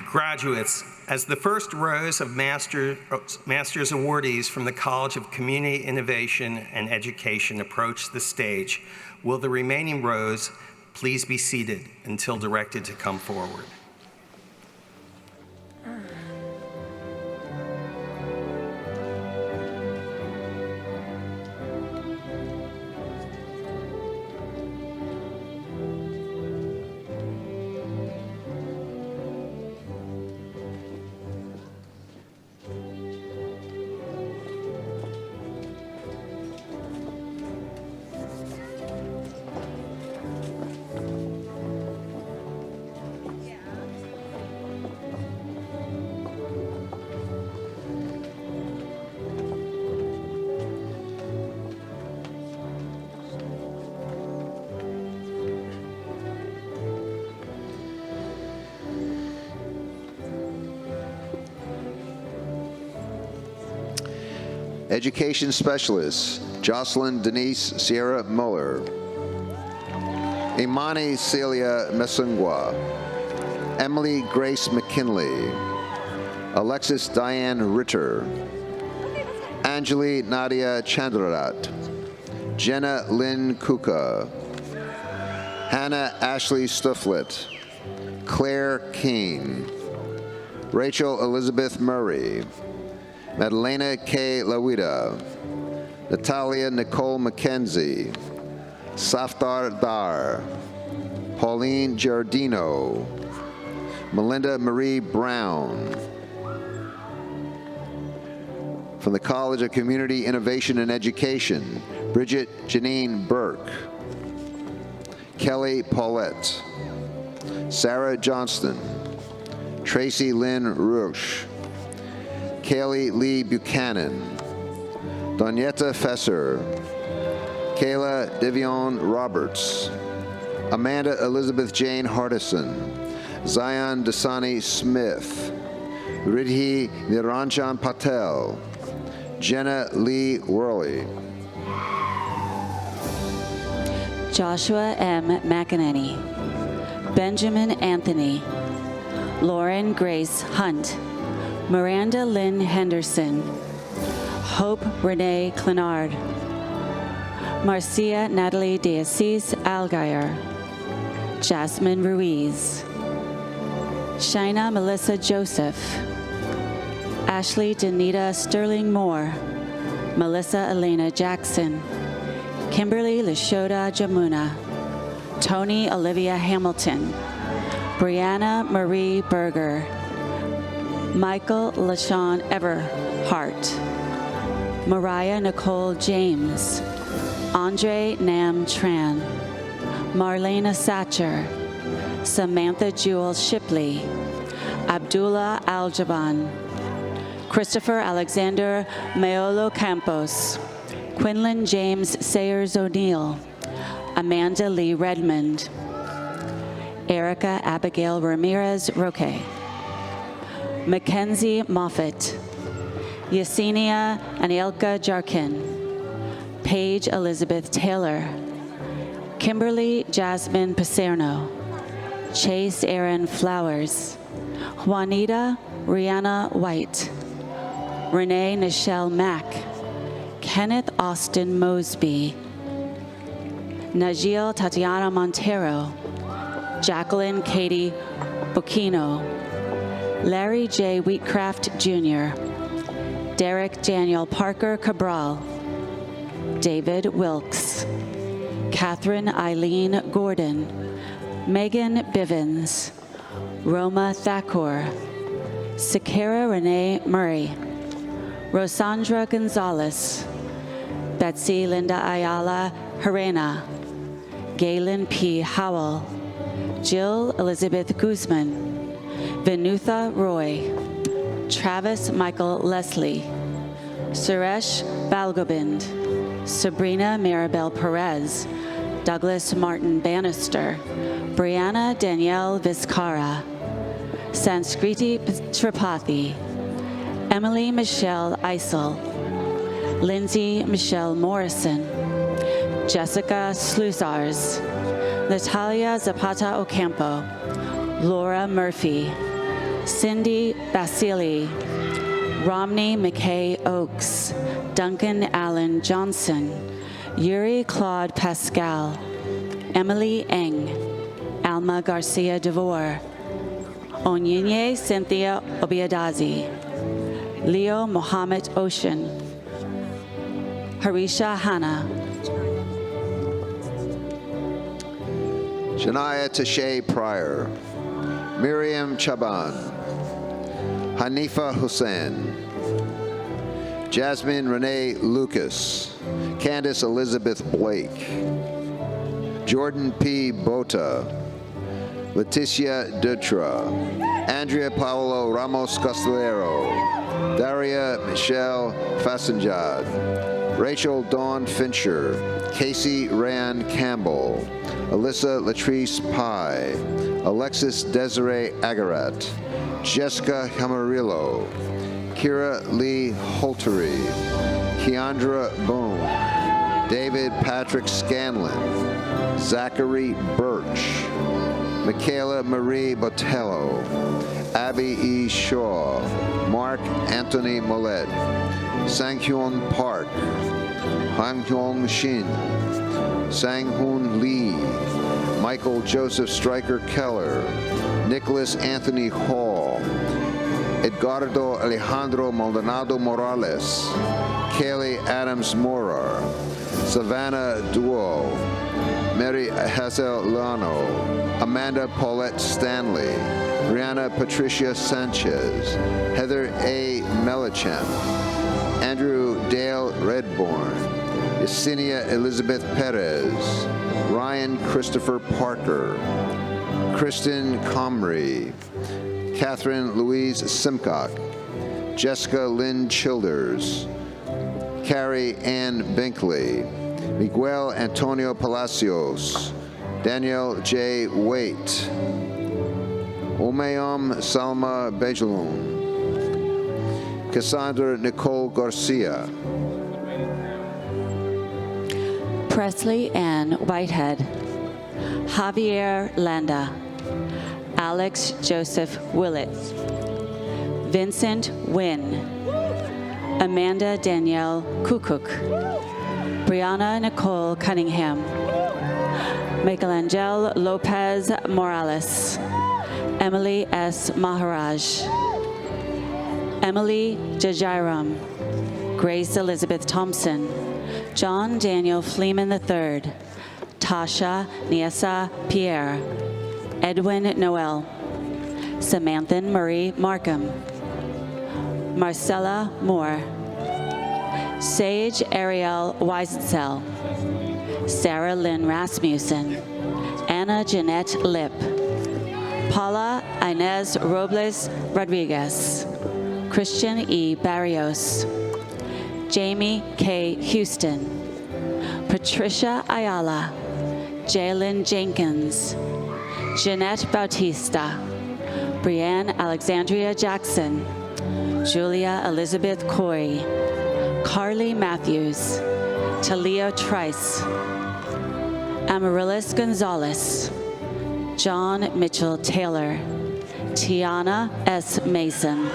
Graduates, as the first rows of master's awardees from the College of Community Innovation and Education approach the stage, will the remaining rows please be seated until directed to come forward? Education Specialists, Jocelyn Denise Sierra Muller. Imani Celia Mesungwa. Emily Grace McKinley. Alexis Diane Ritter. Anjali Nadia Chandrarat. Jenna Lynn Kuka. Hannah Ashley Stufflet. Claire Keene. Rachel Elizabeth Murray. Madalena K. Lawida. Natalia Nicole McKenzie. Safdar Dar, Pauline Giardino, Melinda Marie Brown. From the College of Community Innovation and Education, Bridget Janine Burke, Kelly Paulette, Sarah Johnston, Tracy Lynn Ruch, Kaylee Lee Buchanan, Donietta Fesser, Kayla Devion Roberts, Amanda Elizabeth Jane Hardison, Zion Dasani Smith, Ridhi Niranjan Patel, Jenna Lee Worley, Joshua M. McEnany, Benjamin Anthony, Lauren Grace Hunt, Miranda Lynn Henderson, Hope Renee Clenard, Marcia Natalie de Assis Algier, Jasmine Ruiz, Shina Melissa Joseph, Ashley Danita Sterling Moore, Melissa Elena Jackson, Kimberly Lashoda Jamuna, Tony Olivia Hamilton, Brianna Marie Berger, Michael LaShawn Everhart, Mariah Nicole James, Andre Nam Tran, Marlena Satcher, Samantha Jewel Shipley, Abdullah Aljaban, Christopher Alexander Meolo Campos, Quinlan James Sayers O'Neill, Amanda Lee Redmond, Erica Abigail Ramirez Roque, Mackenzie Moffett, Yesenia Anielka Jarkin, Paige Elizabeth Taylor, Kimberly Jasmine Paserno, Chase Aaron Flowers, Juanita Rihanna White, Renee Nichelle Mack, Kenneth Austin Mosby, Najil Tatiana Montero, Jacqueline Katie Bocchino, Larry J. Wheatcraft Jr., Derek Daniel Parker Cabral, David Wilkes, Catherine Eileen Gordon, Megan Bivens, Roma Thakur, Sakara Renee Murray, Rosandra Gonzalez, Betsy Linda Ayala Herena, Galen P. Howell, Jill Elizabeth Guzman, Vinutha Roy, Travis Michael Leslie, Suresh Balgobind, Sabrina Maribel Perez, Douglas Martin Bannister, Brianna Danielle Vizcara, Sanskriti Tripathi, Emily Michelle Eisel, Lindsay Michelle Morrison, Jessica Slusars, Natalia Zapata Ocampo, Laura Murphy, Cindy Basili, Romney McKay Oakes, Duncan Allen Johnson, Yuri Claude Pascal, Emily Eng, Alma Garcia Devore, Onyinye Cynthia Obiadazi, Leo Mohammed Ocean, Harisha Hanna, Shania Tashay Pryor, Miriam Chaban, Hanifa Hussein, Jasmine Renee Lucas, Candace Elizabeth Blake, Jordan P. Bota, Leticia Dutra, Andrea Paolo Ramos Costolero, Daria Michelle Fasenjad, Rachel Dawn Fincher, Casey Rand Campbell, Alyssa Latrice Pye, Alexis Desiree Agarat, Jessica Camarillo, Kira Lee Holtery, Keandra Boone, David Patrick Scanlon, Zachary Birch, Michaela Marie Botello, Abby E. Shaw, Mark Anthony Mollet, Sang-hyun Park, Han-hyung Shin, Sang-hoon Lee, Michael Joseph Stryker Keller, Nicholas Anthony Hall, Edgardo Alejandro Maldonado Morales, Kaylee Adams Morar, Savannah Duo, Mary Hazel Lano, Amanda Paulette Stanley, Rihanna Patricia Sanchez, Heather A. Melichamp, Andrew Dale Redbourne, Yesenia Elizabeth Perez, Ryan Christopher Parker, Kristen Comrie, Catherine Louise Simcock, Jessica Lynn Childers, Carrie Ann Binkley, Miguel Antonio Palacios, Danielle J. Waite, Umayam Salma Bejalun, Cassandra Nicole Garcia, Presley Ann Whitehead, Javier Landa, Alex Joseph Willits, Vincent Wynn, Amanda Danielle Kukuk, Brianna Nicole Cunningham, Michelangel Lopez Morales, Emily S. Maharaj, Emily Jajiram, Grace Elizabeth Thompson, John Daniel Fleeman III, Tasha Niesa Pierre, Edwin Noel, Samantha Marie Markham, Marcella Moore, Sage Ariel Weisensell, Sarah Lynn Rasmussen, Anna Jeanette Lip, Paula Inez Robles Rodriguez, Christian E. Barrios, Jamie K. Houston, Patricia Ayala, Jalen Jenkins, Jeanette Bautista, Brianne Alexandria Jackson, Julia Elizabeth Coy, Carly Matthews, Talia Trice, Amaryllis Gonzalez, John Mitchell Taylor, Tiana S. Mason,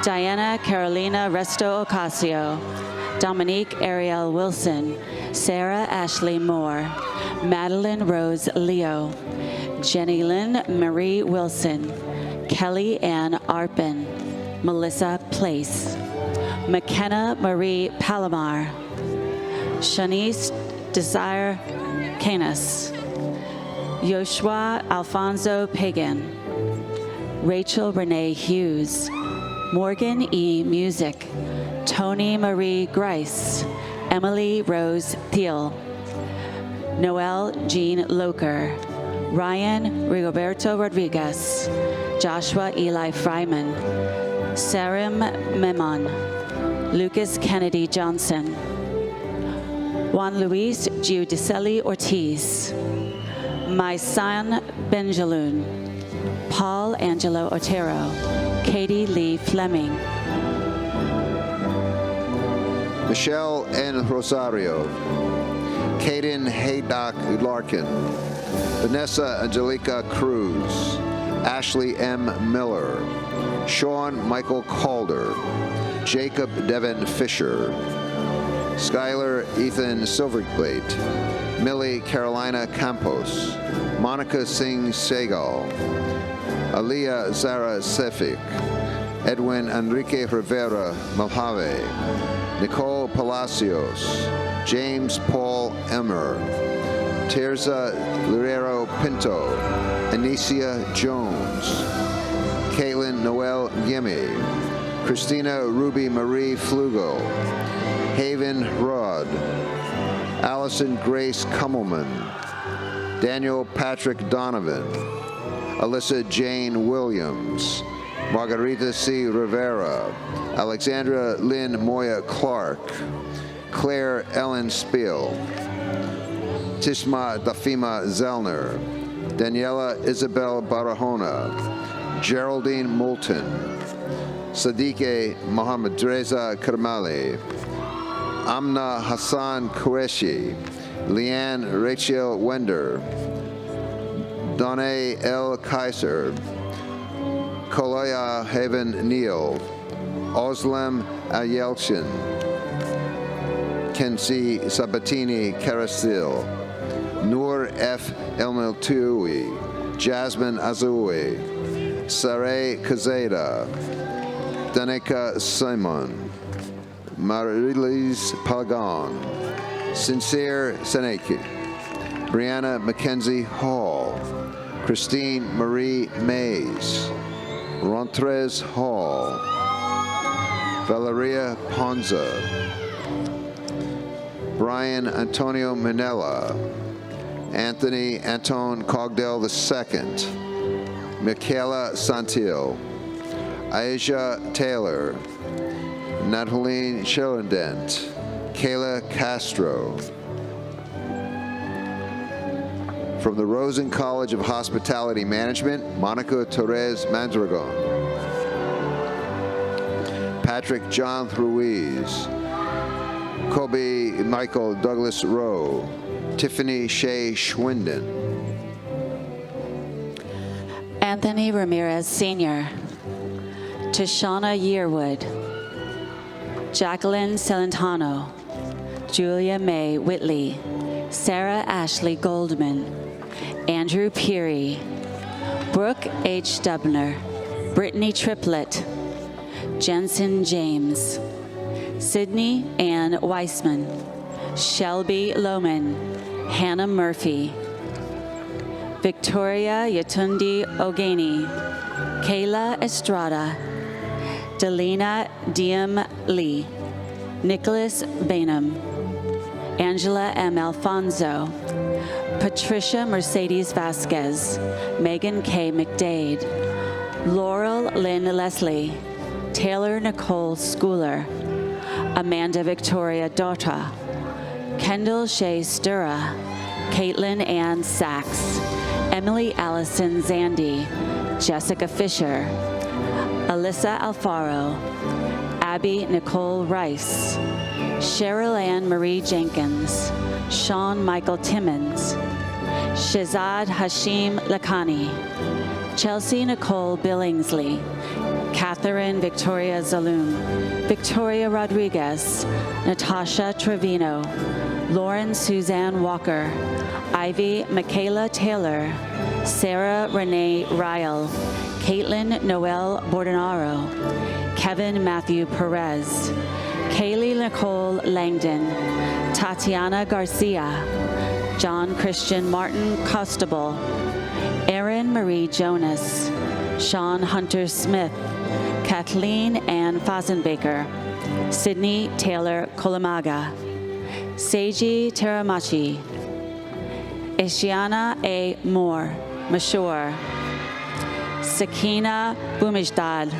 Diana Carolina Resto Ocasio, Dominique Ariel Wilson, Sarah Ashley Moore, Madeline Rose Leo, Jenny Lynn Marie Wilson, Kelly Ann Arpin, Melissa Place, McKenna Marie Palomar, Shanice Desire Canis, Joshua Alfonso Pagan, Rachel Renee Hughes, Morgan E. Music, Tony Marie Grice, Emily Rose Thiel, Noel Jean Loker, Ryan Rigoberto Rodriguez, Joshua Eli Fryman, Sarim Memon, Lucas Kennedy Johnson, Juan Luis Giudicelli Ortiz, my son Benjaloon, Paul Angelo Otero, Katie Lee Fleming, Michelle N. Rosario, Kaden Haydock Larkin, Vanessa Angelica Cruz, Ashley M. Miller, Sean Michael Calder, Jacob Devin Fisher, Skylar Ethan Silverplate, Millie Carolina Campos, Monica Singh Segal, Aliyah Zara Sefik, Edwin Enrique Rivera Malhave, Nicole Palacios, James Paul Emmer, Terza Lirero Pinto, Anicia Jones, Caitlin Noel Gimme, Christina Ruby Marie Flugo, Haven Rod, Allison Grace Kummelman, Daniel Patrick Donovan, Alyssa Jane Williams, Margarita C. Rivera, Alexandra Lynn Moya Clark, Claire Ellen Spiel, Tishma Dafima Zellner, Daniela Isabel Barahona, Geraldine Moulton, Sadique Mohammed Reza Karmali, Amna Hassan Qureshi, Leanne Rachel Wender, Donne L. Kaiser, Koloya Haven Neal, Oslem Ayelchin, Kensi Sabatini Karasil, Noor F. Elmiltui, Jasmine Azoui, Saray Kazeda, Danica Simon, Marilise Pagan, Sincere Seneke, Brianna Mackenzie Hall, Christine Marie Mays, Rontrez Hall, Valeria Ponza, Brian Antonio Minella, Anthony Anton Cogdell II, Michaela Santil, Aisha Taylor, Natalie Schillendent, Kayla Castro. From the Rosen College of Hospitality Management, Monica Torres Mandragon, Patrick John Ruiz, Kobe Michael Douglas Rowe, Tiffany Shea Schwinden, Anthony Ramirez Sr., Tashana Yearwood, Jacqueline Celentano, Julia May Whitley, Sarah Ashley Goldman, Andrew Peary, Brooke H. Dubner, Brittany Triplett, Jensen James, Sydney Ann Weissman, Shelby Lohman, Hannah Murphy, Victoria Yatundi Ogani, Kayla Estrada, Delina Diem Lee, Nicholas Bainham, Angela M. Alfonso, Patricia Mercedes Vasquez, Megan K. McDade, Laurel Lynn Leslie, Taylor Nicole Schooler, Amanda Victoria Dota, Kendall Shea Stura, Caitlin Ann Sachs, Emily Allison Zandy, Jessica Fisher, Alyssa Alfaro, Abby Nicole Rice, Cheryl Ann Marie Jenkins, Sean Michael Timmons, Shazad Hashim Lakhani, Chelsea Nicole Billingsley, Catherine Victoria Zaloom, Victoria Rodriguez, Natasha Trevino, Lauren Suzanne Walker, Ivy Michaela Taylor, Sarah Renee Ryle, Caitlin Noel Bordenaro, Kevin Matthew Perez, Kaylee Nicole Langdon, Tatiana Garcia, John Christian Martin Costable, Erin Marie Jonas, Sean Hunter Smith, Kathleen Ann Fasenbaker, Sydney Taylor Kolamaga, Seiji Teramachi, Ishiana A. Moore, Mashur, Sakina Bumijdad,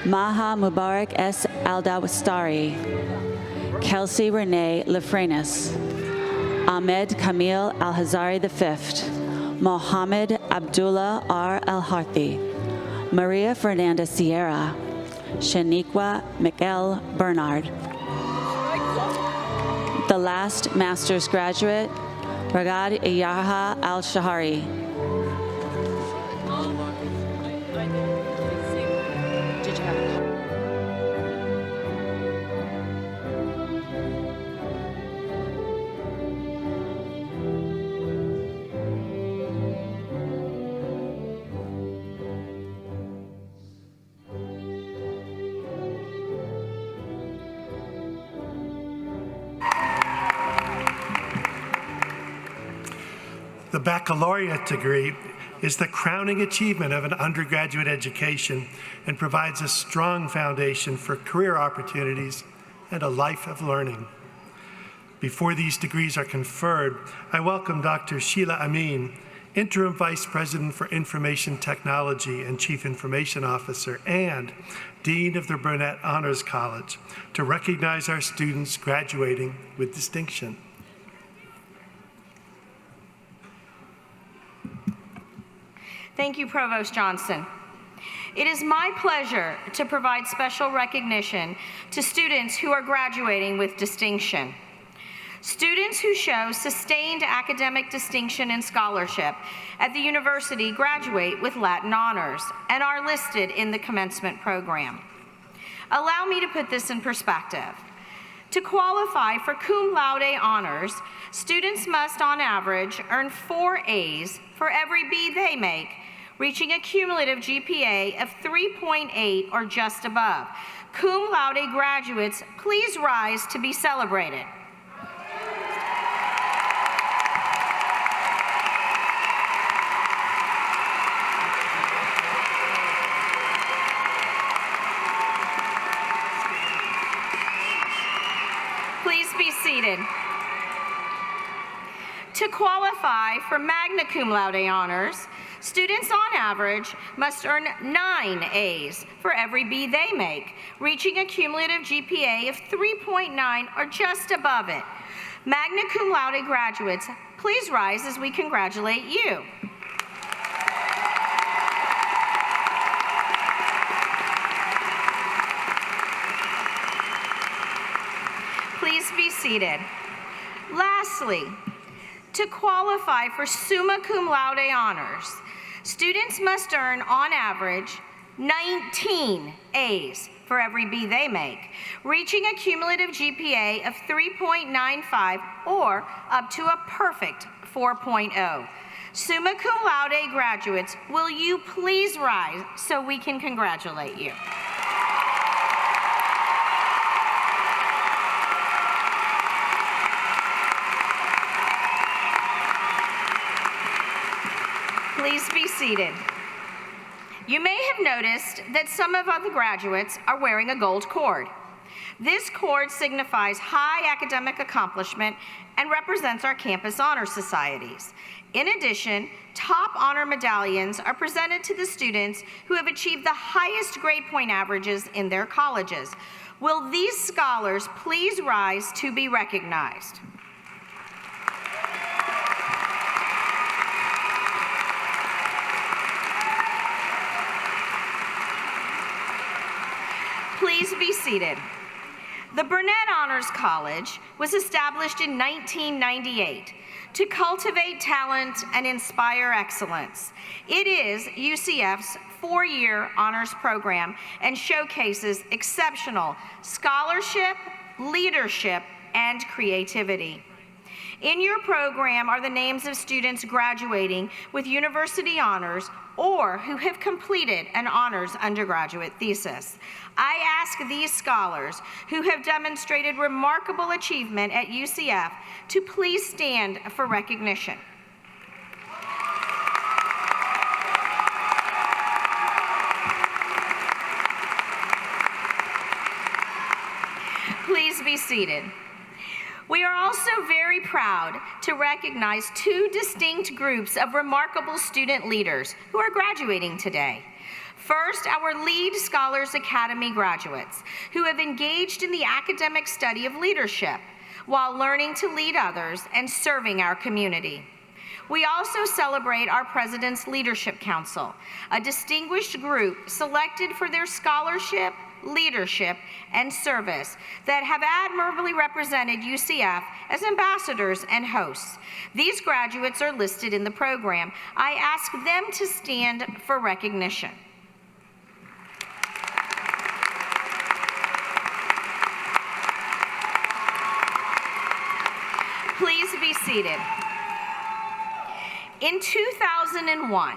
Maha Mubarak S. Aldawastari, Kelsey Renee Lefranis, Ahmed Kamil Al-Hazari V, Mohammed Abdullah R. Al-Harthi, Maria Fernanda Sierra, Shaniqua Miguel Bernard. The last master's graduate, Ragad Iyaha Al-Shahari. The baccalaureate degree is the crowning achievement of an undergraduate education and provides a strong foundation for career opportunities and a life of learning. Before these degrees are conferred, I welcome Dr. Sheila Amin, Interim Vice President for Information Technology and Chief Information Officer and Dean of the Burnett Honors College, to recognize our students graduating with distinction. Thank you, Provost Johnson. It is my pleasure to provide special recognition to students who are graduating with distinction. Students who show sustained academic distinction and scholarship at the university graduate with Latin honors and are listed in the commencement program. Allow me to put this in perspective. To qualify for cum laude honors, students must on average earn 4 A's for every B they make, reaching a cumulative GPA of 3.8 or just above. Cum laude graduates, please rise to be celebrated. To qualify for magna cum laude honors, students on average must earn 9 A's for every B they make, reaching a cumulative GPA of 3.9 or just above it. Magna cum laude graduates, please rise as we congratulate you. Please be seated. Lastly, to qualify for summa cum laude honors, students must earn, on average, 19 A's for every B they make, reaching a cumulative GPA of 3.95 or up to a perfect 4.0. Summa cum laude graduates, will you please rise so we can congratulate you? Please be seated. You may have noticed that some of the graduates are wearing a gold cord. This cord signifies high academic accomplishment and represents our campus honor societies. In addition, top honor medallions are presented to the students who have achieved the highest grade point averages in their colleges. Will these scholars please rise to be recognized? Please be seated. The Burnett Honors College was established in 1998 to cultivate talent and inspire excellence. It is UCF's 4-year honors program and showcases exceptional scholarship, leadership, and creativity. In your program are the names of students graduating with university honors or who have completed an honors undergraduate thesis. I ask these scholars who have demonstrated remarkable achievement at UCF to please stand for recognition. Please be seated. We are also very proud to recognize 2 distinct groups of remarkable student leaders who are graduating today. First, our LEAD Scholars Academy graduates who have engaged in the academic study of leadership while learning to lead others and serving our community. We also celebrate our President's Leadership Council, a distinguished group selected for their scholarship, leadership, and service that have admirably represented UCF as ambassadors and hosts. These graduates are listed in the program. I ask them to stand for recognition. Please be seated. In 2001,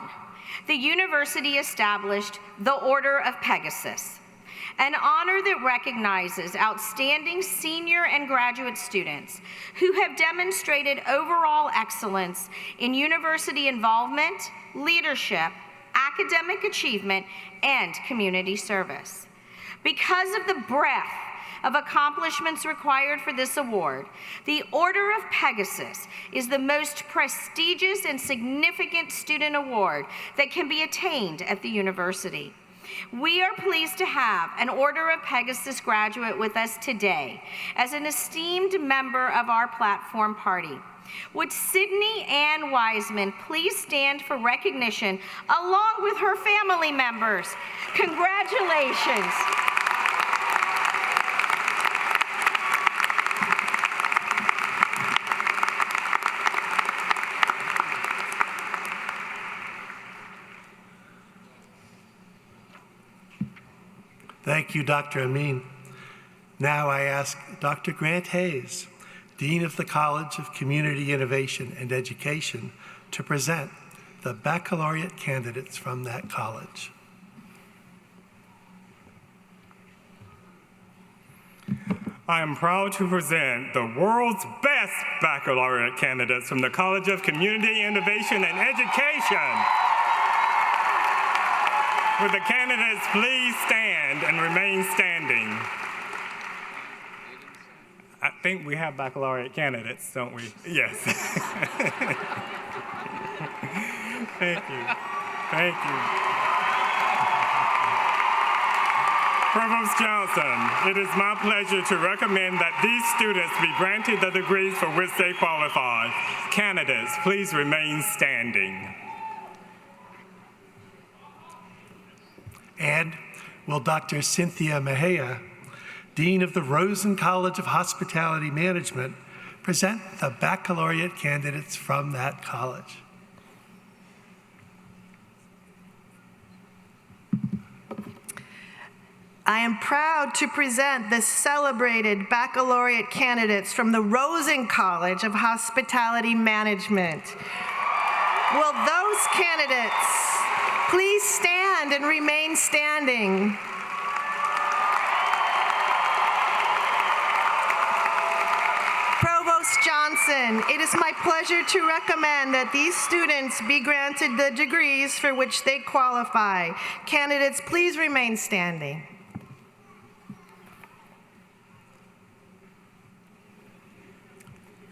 the university established the Order of Pegasus, an honor that recognizes outstanding senior and graduate students who have demonstrated overall excellence in university involvement, leadership, academic achievement, and community service. Because of the breadth of accomplishments required for this award, the Order of Pegasus is the most prestigious and significant student award that can be attained at the university. We are pleased to have an Order of Pegasus graduate with us today as an esteemed member of our platform party. Would Sydney Ann Wiseman please stand for recognition along with her family members? Congratulations. Thank you, Dr. Amin. Now I ask Dr. Grant Hayes, Dean of the College of Community Innovation and Education, to present the baccalaureate candidates from that college. I am proud to present the world's best baccalaureate candidates from the College of Community Innovation and Education. Would the candidates please stand and remain standing? think we have baccalaureate candidates, don't we? Yes. Thank you. Thank you. Provost Johnson, it is my pleasure to recommend that these students be granted the degrees for which they qualify. Candidates, please remain standing. And will Dr. Cynthia Mejia, Dean of the Rosen College of Hospitality Management, present the baccalaureate candidates from that college. I am proud to present the celebrated baccalaureate candidates from the Rosen College of Hospitality Management. Will those candidates please stand and remain standing? Provost Johnson, it is my pleasure to recommend that these students be granted the degrees for which they qualify. Candidates, please remain standing.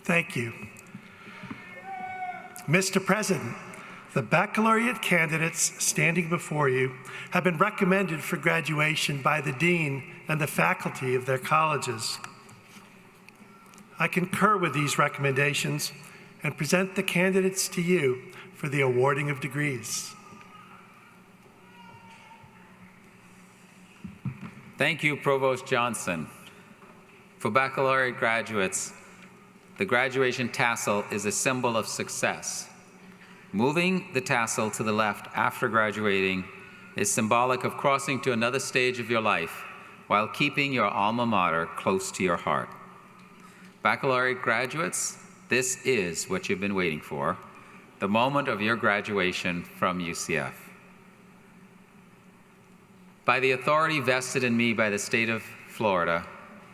Thank you. Mr. President, the baccalaureate candidates standing before you have been recommended for graduation by the dean and the faculty of their colleges. I concur with these recommendations and present the candidates to you for the awarding of degrees. Thank you, Provost Johnson. For baccalaureate graduates, the graduation tassel is a symbol of success. Moving the tassel to the left after graduating is symbolic of crossing to another stage of your life while keeping your alma mater close to your heart. Baccalaureate graduates, this is what you've been waiting for, the moment of your graduation from UCF. By the authority vested in me by the state of Florida,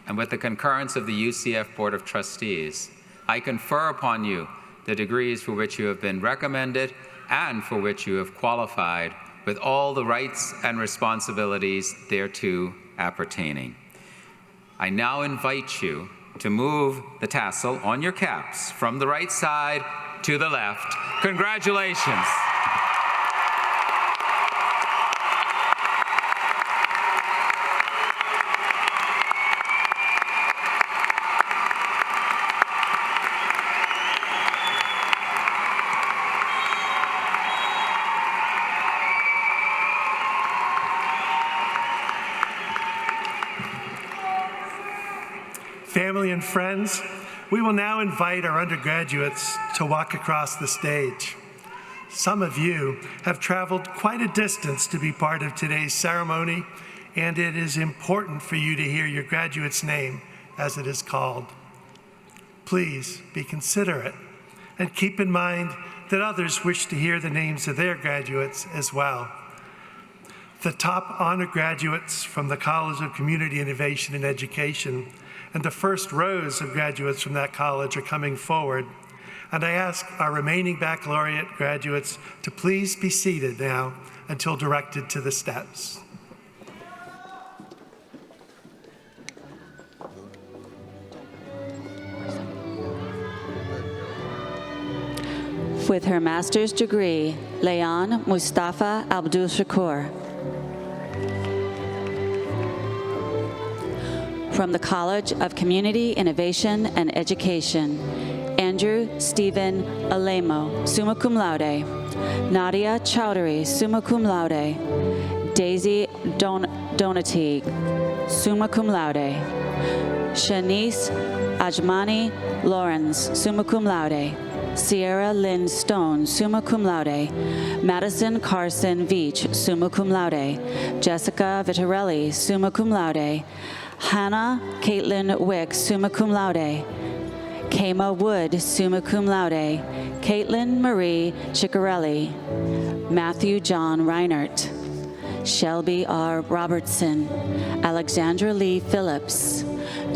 and with the concurrence of the UCF Board of Trustees, I confer upon you the degrees for which you have been recommended and for which you have qualified with all the rights and responsibilities thereto appertaining. I now invite you to move the tassel on your caps from the right side to the left. Congratulations. Family and friends, we will now invite our undergraduates to walk across the stage. Some of you have traveled quite a distance to be part of today's ceremony, and it is important for you to hear your graduate's name as it is called. Please be considerate and keep in mind that others wish to hear the names of their graduates as well. The top honor graduates from the College of Community Innovation and Education and the first rows of graduates from that college are coming forward. And I ask our remaining baccalaureate graduates to please be seated now until directed to the steps. With her master's degree, Leon Mustafa Abdul Shakur. From the College of Community Innovation and Education, Andrew Stephen Alemo, summa cum laude. Nadia Chowdhury, summa cum laude. Daisy Donati, summa cum laude. Shanice Ajmani Lawrence, summa cum laude. Sierra Lynn Stone, summa cum laude. Madison Carson Veach, summa cum laude. Jessica Vitarelli, summa cum laude. Hannah Caitlin Wick, summa cum laude. Kama Wood, summa cum laude. Caitlin Marie Ciccarelli. Matthew John Reinert. Shelby R. Robertson. Alexandra Lee Phillips.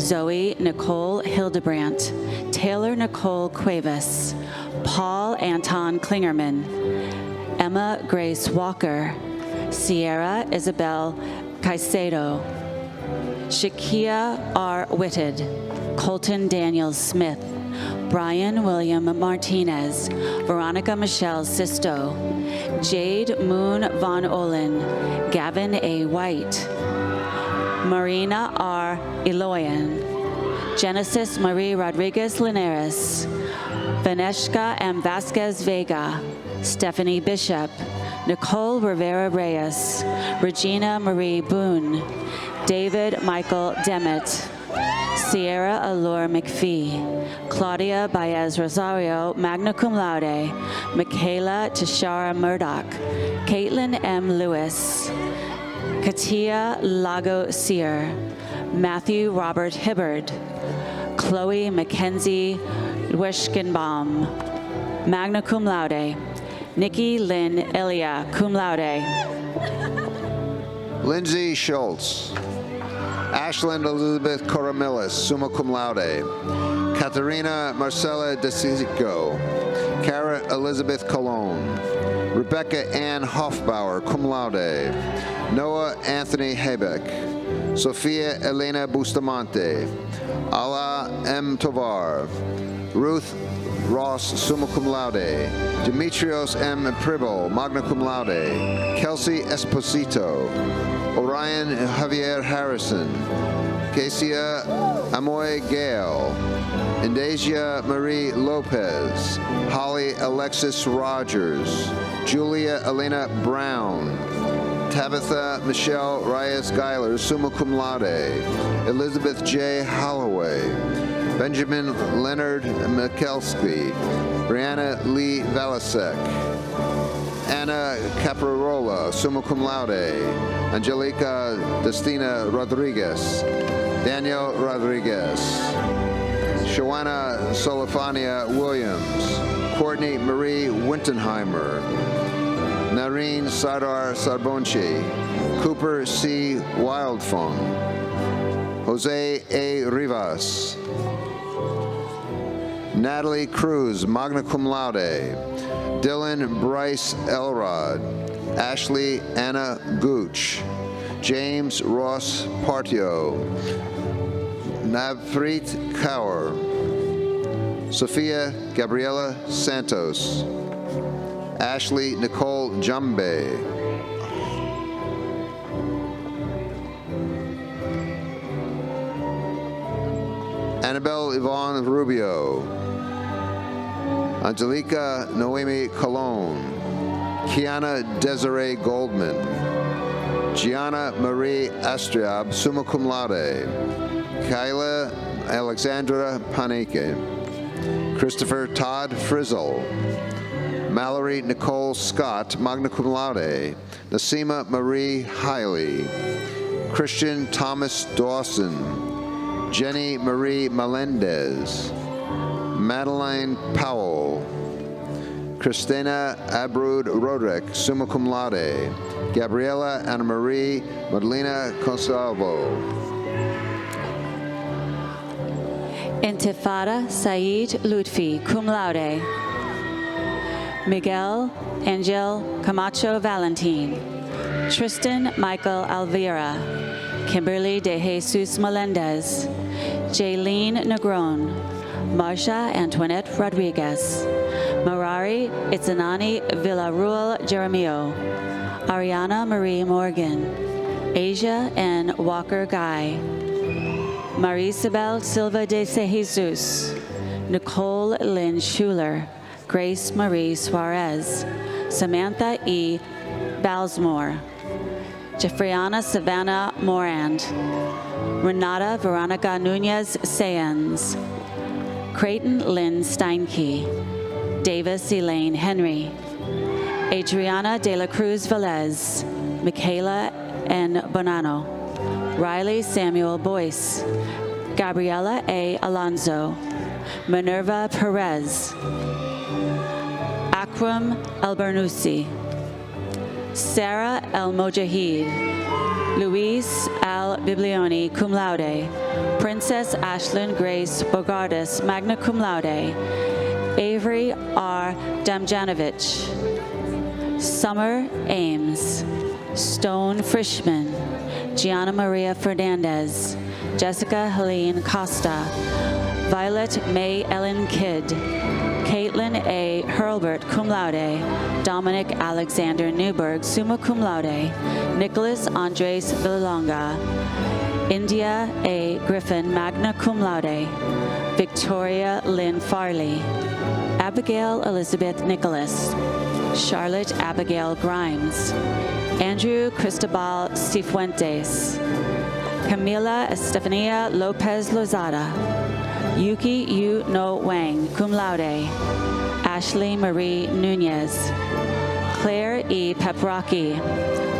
Zoe Nicole Hildebrandt. Taylor Nicole Cuevas. Paul Anton Klingerman. Emma Grace Walker. Sierra Isabel Caicedo. Shakia R. Whitted, Colton Daniel Smith, Brian William Martinez, Veronica Michelle Sisto, Jade Moon Von Olin, Gavin A. White, Marina R. Eloyan, Genesis Marie Rodriguez Linares, Vaneshka M. Vasquez Vega, Stephanie Bishop, Nicole Rivera Reyes, Regina Marie Boone, David Michael Demet, Sierra Allure McPhee, Claudia Baez Rosario, magna cum laude, Michaela Tashara Murdoch, Caitlin M. Lewis, Katia Lago Sear, Matthew Robert Hibbard, Chloe Mackenzie Wischkenbaum, magna cum laude, Nikki Lynn Elia, cum laude. Lindsay Schultz. Ashland Elizabeth Coromillis, summa cum laude. Katharina Marcella DeCicco. Cara Elizabeth Colon. Rebecca Ann Hoffbauer, cum laude. Noah Anthony Hebeck. Sophia Elena Bustamante. Ala M. Tovar. Ruth Ross, summa cum laude. Demetrios M. Pribble, magna cum laude. Kelsey Esposito. Orion Javier Harrison. Kesia Amoy Gale. Indasia Marie Lopez. Holly Alexis Rogers. Julia Elena Brown. Tabitha Michelle Reyes Geiler, summa cum laude. Elizabeth J. Holloway. Benjamin Leonard Mikelski, Brianna Lee Valasek, Anna Caprarola, summa cum laude, Angelica Destina Rodriguez, Daniel Rodriguez, Shawana Solifania Williams, Courtney Marie Wintenheimer, Nareen Sardar Sarbonchi, Cooper C. Wildfung, Jose A. Rivas, Natalie Cruz, magna cum laude. Dylan Bryce Elrod. Ashley Anna Gooch. James Ross Partio. Navpreet Kaur. Sophia Gabriela Santos. Ashley Nicole Jumbe. Annabelle Yvonne Rubio. Angelica Noemi Colon. Kiana Desiree Goldman. Gianna Marie Astriab, summa cum laude. Kyla Alexandra Paneke. Christopher Todd Frizzle. Mallory Nicole Scott, magna cum laude. Nasima Marie Hiley. Christian Thomas Dawson. Jenny Marie Melendez. Madeline Powell. Christina Abrud Roderick, summa cum laude. Gabriela Anna Marie Madalena Consalvo. Intifada Saeed Lutfi, cum laude. Miguel Angel Camacho Valentin. Tristan Michael Alvira. Kimberly De Jesus Melendez. Jaylene Negron. Marsha Antoinette Rodriguez. Marari Itzanani Villarruel Jeremio. Ariana Marie Morgan. Asia N. Walker Guy. Marisabel Silva de Jesus. Nicole Lynn Schuler. Grace Marie Suarez. Samantha E. Balsmore. Jeffriana Savannah Morand. Renata Veronica Nunez Sayens. Creighton Lynn Steinke. Davis Elaine Henry. Adriana De La Cruz Velez. Michaela N. Bonanno. Riley Samuel Boyce. Gabriela A. Alonso. Minerva Perez. Akram El-Bernousi. Sarah El Mojahid. Luis Al Biblioni, cum laude. Princess Ashlyn Grace Bogardus, magna cum laude. Avery R. Damjanovich. Summer Ames. Stone Frischman. Gianna Maria Fernandez. Jessica Helene Costa. Violet May Ellen Kidd, Caitlin A. Hurlbert, cum laude, Dominic Alexander Newberg, summa cum laude, Nicholas Andres Villalonga, India A. Griffin, magna cum laude, Victoria Lynn Farley, Abigail Elizabeth Nicholas, Charlotte Abigail Grimes, Andrew Cristobal Cifuentes, Camila Estefania Lopez Lozada, Yuki Yu No Wang, cum laude, Ashley Marie Nunez, Claire E. Peprocki,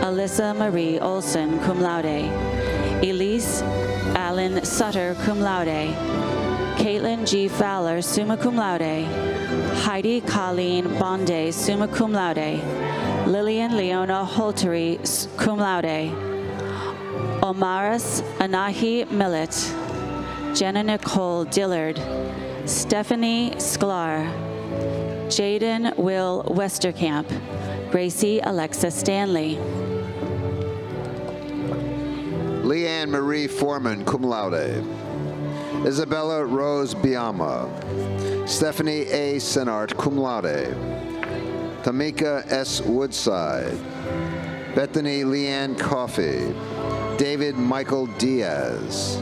Alyssa Marie Olson, cum laude, Elise Allen Sutter, cum laude, Caitlin G. Fowler, summa cum laude, Heidi Colleen Bonde, summa cum laude, Lillian Leona Holtery, cum laude, Omaris Anahi Millet, Jenna Nicole Dillard, Stephanie Sklar, Jaden Will Westerkamp, Gracie Alexa Stanley, Leanne Marie Foreman, cum laude. Isabella Rose Biama. Stephanie A. Senart, cum laude. Tamika S. Woodside. Bethany Leanne Coffey. David Michael Diaz.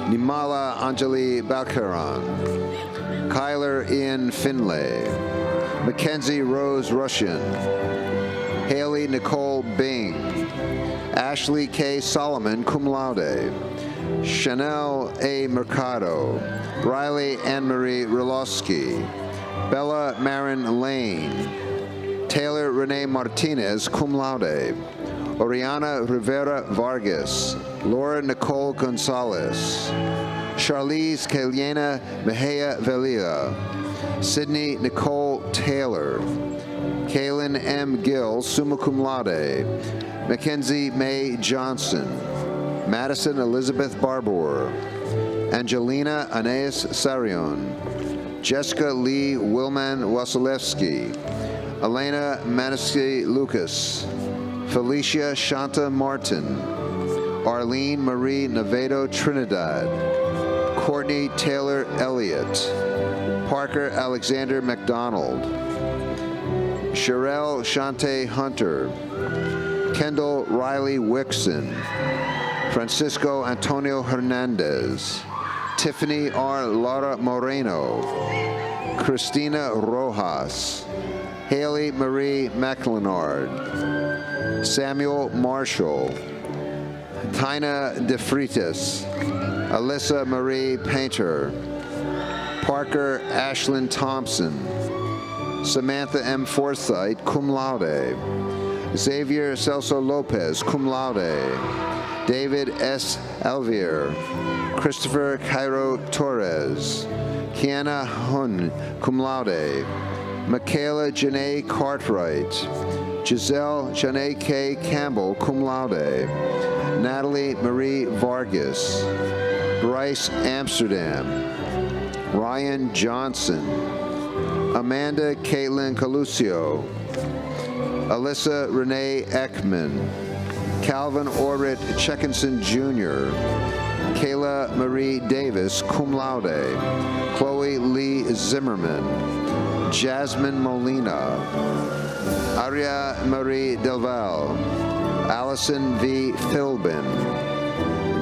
Nimala Anjali Balkaran. Kyler Ian Finlay. Mackenzie Rose Russian. Haley Nicole Bing. Ashley K. Solomon, cum laude. Chanel A. Mercado. Riley Anne-Marie Roloski. Bella Marin Lane. Taylor Renee Martinez, cum laude. Oriana Rivera Vargas. Laura Nicole Gonzalez. Charlize Kaliena Mejia Velila. Sydney Nicole Taylor. Kaylin M. Gill, summa cum laude. Mackenzie May Johnson. Madison Elizabeth Barbour. Angelina Anais Sarion. Jessica Lee Wilman Wasilewski. Elena Manisky Lucas. Felicia Shanta Martin. Arlene Marie Navedo Trinidad. Courtney Taylor Elliott. Parker Alexander McDonald. Sherelle Shante Hunter. Kendall Riley Wixon. Francisco Antonio Hernandez. Tiffany R. Laura Moreno. Christina Rojas. Haley Marie McLenard. Samuel Marshall. Tina DeFritas. Alyssa Marie Painter. Parker Ashlyn Thompson. Samantha M. Forsythe, cum laude. Xavier Celso Lopez, cum laude. David S. Alvier. Christopher Cairo Torres. Kiana Hun, cum laude. Michaela Janae Cartwright. Giselle Janae K. Campbell, cum laude. Natalie Marie Vargas. Bryce Amsterdam. Ryan Johnson. Amanda Caitlin Calucio. Alyssa Renee Ekman. Calvin Orrit Checkinson Jr. Kayla Marie Davis, cum laude. Chloe Lee Zimmerman. Jasmine Molina. Aria Marie Delval. Allison V. Philbin.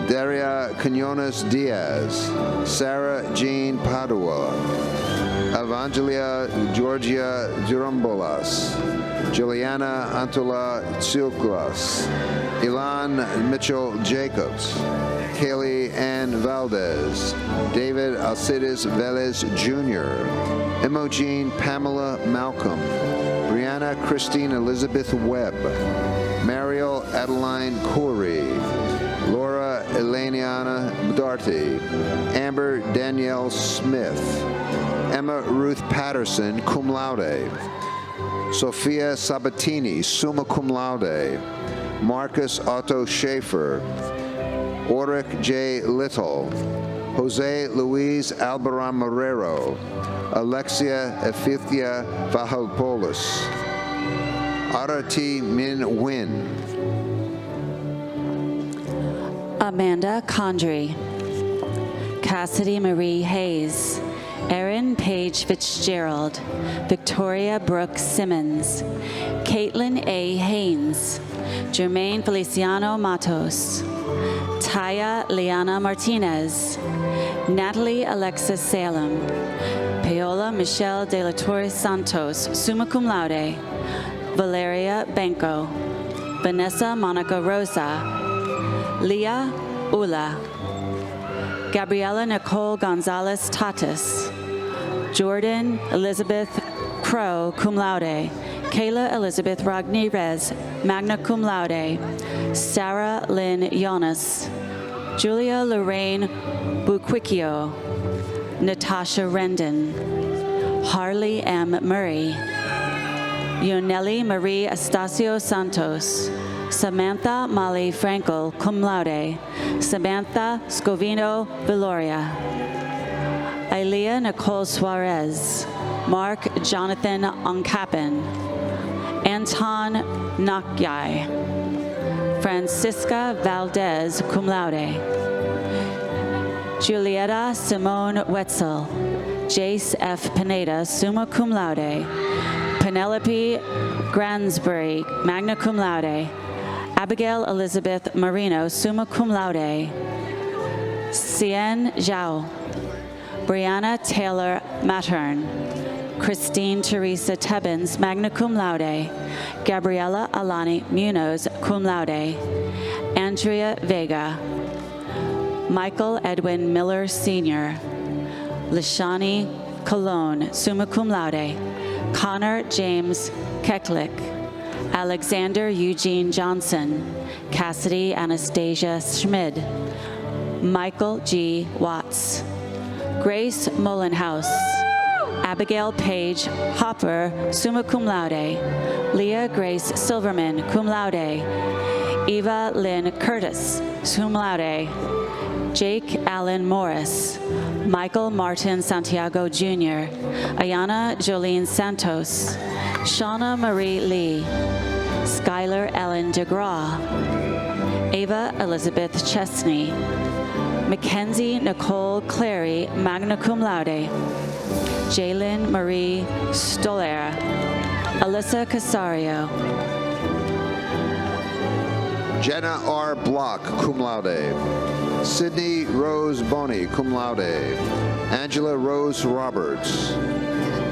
Daria Quinones Diaz. Sarah Jean Padua. Evangelia Georgia Durumbolas. Juliana Antula Tsilklas. Ilan Mitchell Jacobs. Kaylee Ann Valdez. David Alcides Velez Jr. Imogen Pamela Malcolm. Brianna Christine Elizabeth Webb. Mariel Adeline Corey. Laura Eleniana Darty. Amber Danielle Smith. Emma Ruth Patterson, cum laude. Sophia Sabatini, summa cum laude. Marcus Otto Schaefer. Oric J. Little. Jose Luis Albaran Marrero. Alexia Ephithia Vahalpolis. Arati Min Win. Amanda Condry. Cassidy Marie Hayes, Erin Paige Fitzgerald, Victoria Brooke Simmons, Caitlin A. Haynes, Jermaine Feliciano Matos, Taya Liana Martinez, Natalie Alexis Salem, Paola Michelle De La Torre Santos, summa cum laude, Valeria Banco, Vanessa Monica Rosa, Leah Ula, Gabriela Nicole Gonzalez Tatis, Jordan Elizabeth Crow, cum laude, Kayla Elizabeth Ragnirez, magna cum laude, Sarah Lynn Jonas, Julia Lorraine Buquicchio, Natasha Rendon, Harley M. Murray, Yoneli Marie Estacio Santos, Samantha Molly Frankel, cum laude, Samantha Scovino Viloria, Ailea Nicole Suarez, Mark Jonathan Onkappen, Anton Nakyai, Francisca Valdez, cum laude, Julieta Simone Wetzel, Jace F. Pineda, summa cum laude, Penelope Gransbury, magna cum laude, Abigail Elizabeth Marino, summa cum laude, Cien Zhao, Brianna Taylor Mattern, Christine Teresa Tebbins, magna cum laude, Gabriela Alani Munoz, cum laude, Andrea Vega, Michael Edwin Miller Sr., Lashani Colon, summa cum laude, Connor James Keklik, Alexander Eugene Johnson, Cassidy Anastasia Schmid, Michael G. Watts, Grace Mullenhouse, Abigail Page Hopper, summa cum laude, Leah Grace Silverman, cum laude, Eva Lynn Curtis, cum laude, Jake Allen Morris, Michael Martin Santiago Jr., Ayana Jolene Santos, Shauna Marie Lee, Skylar Ellen DeGraw, Ava Elizabeth Chesney, Mackenzie Nicole Clary, magna cum laude, Jalen Marie Stoller, Alyssa Casario, Jenna R. Block, cum laude. Sydney Rose Boney, cum laude. Angela Rose Roberts.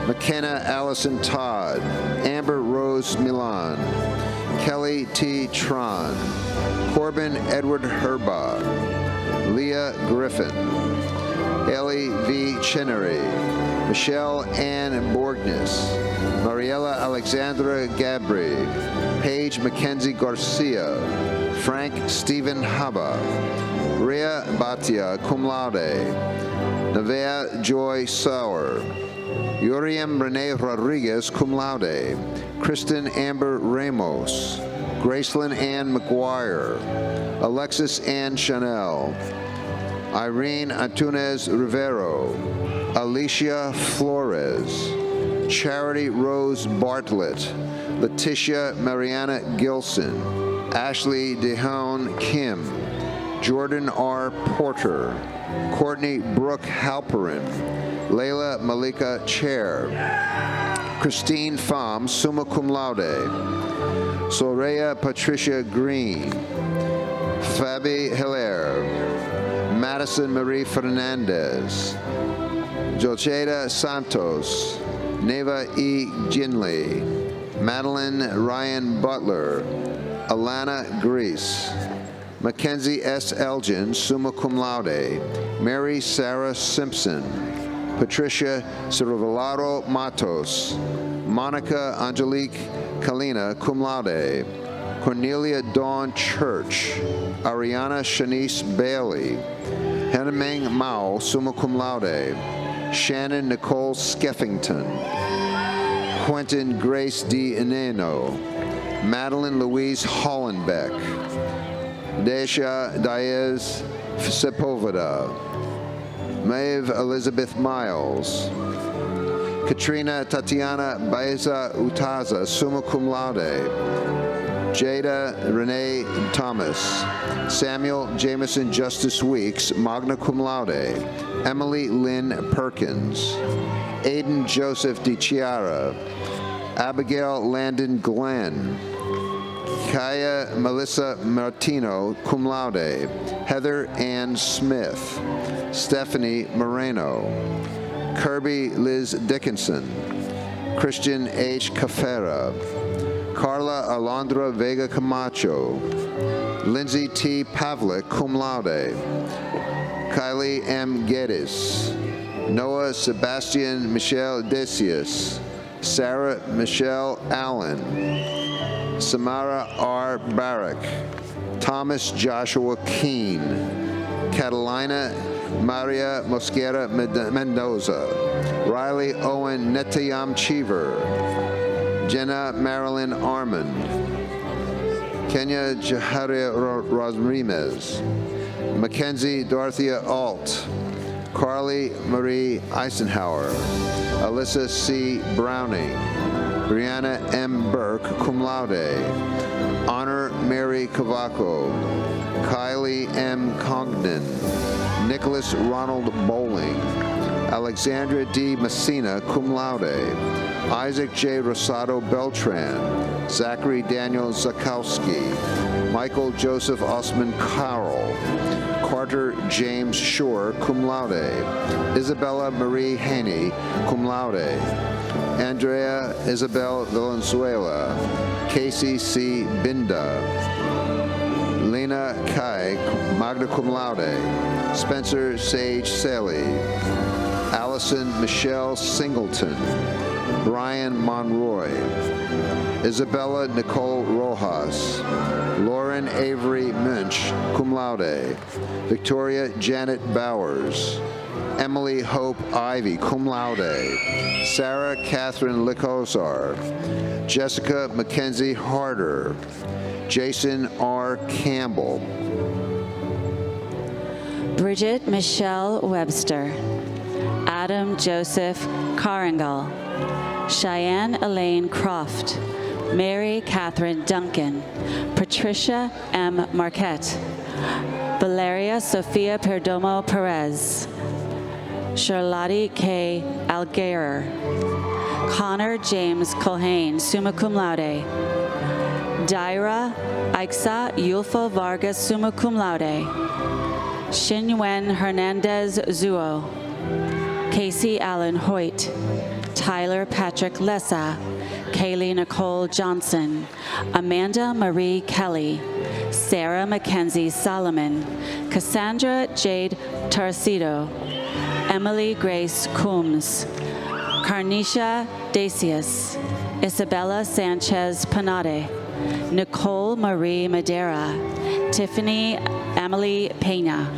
McKenna Allison Todd. Amber Rose Milan. Kelly T. Tron. Corbin Edward Herba. Leah Griffin. Ellie V. Chinnery. Michelle Ann Borgnes. Mariella Alexandra Gabri. Paige Mackenzie Garcia. Frank Stephen Haba. Rhea Batia, cum laude. Nevea Joy Sauer. Yuriam Renee Rodriguez, cum laude. Kristen Amber Ramos. Gracelyn Ann McGuire. Alexis Ann Chanel. Irene Antunes Rivero. Alicia Flores. Charity Rose Bartlett. Letitia Mariana Gilson. Ashley DeHone Kim. Jordan R. Porter. Courtney Brooke Halperin. Layla Malika Chair. Christine Pham, summa cum laude. Soraya Patricia Green. Fabi Hilaire. Madison Marie Fernandez. Jocheda Santos. Neva E. Ginley. Madeline Ryan Butler. Alana Grease. Mackenzie S. Elgin, summa cum laude. Mary Sarah Simpson. Patricia Cervellaro Matos. Monica Angelique Kalina, cum laude. Cornelia Dawn Church. Ariana Shanice Bailey. Henneming Mao, summa cum laude. Shannon Nicole Skeffington. Quentin Grace D. Ineno. Madeline Louise Hollenbeck. Desha Diaz Sepulveda. Maeve Elizabeth Miles. Katrina Tatiana Baeza Utaza, summa cum laude. Jada Renee Thomas. Samuel Jameson Justice Weeks, magna cum laude. Emily Lynn Perkins. Aiden Joseph DiChiara. Abigail Landon Glenn. Kaya Melissa Martino, cum laude. Heather Ann Smith. Stephanie Moreno. Kirby Liz Dickinson. Christian H. Cafera. Carla Alondra Vega Camacho. Lindsay T. Pavlik, cum laude. Kylie M. Geddes. Noah Sebastian Michelle Decius. Sarah Michelle Allen. Samara R. Barrick. Thomas Joshua Keene. Catalina Maria Mosquera Mendoza. Riley Owen Netayam Cheever. Jenna Marilyn Armand. Kenya Jaharia Rodriguez. Mackenzie Dorothea Alt. Carly Marie Eisenhower. Alyssa C. Browning. Brianna M. Burke, cum laude. Honor Mary Cavaco. Kylie M. Congdon. Nicholas Ronald Bowling. Alexandra D. Messina, cum laude. Isaac J. Rosado Beltran. Zachary Daniel Zakowski. Michael Joseph Osman Carroll. Carter James Shore, cum laude. Isabella Marie Haney, cum laude. Andrea Isabel Valenzuela. Casey C. Binda. Lena Kai, magna cum laude. Spencer Sage Saley. Allison Michelle Singleton. Brian Monroy. Isabella Nicole Rojas. Lauren Avery Munch, cum laude. Victoria Janet Bowers. Emily Hope Ivy, cum laude. Sarah Catherine Licozar. Jessica Mackenzie Harder. Jason R. Campbell. Bridget Michelle Webster. Adam Joseph Caringal. Cheyenne Elaine Croft. Mary Catherine Duncan. Patricia M. Marquette. Valeria Sofia Perdomo Perez. Charlotte K. Algerer. Connor James Culhane, summa cum laude. Daira Aixa Yulfo Vargas, summa cum laude. Xinwen Hernandez Zuo. Casey Allen Hoyt. Tyler Patrick Lessa. Kaylee Nicole Johnson. Amanda Marie Kelly. Sarah Mackenzie Solomon. Cassandra Jade Tarcido. Emily Grace Coombs. Carnisha Dacius. Isabella Sanchez Panade. Nicole Marie Madera. Tiffany Emily Pena.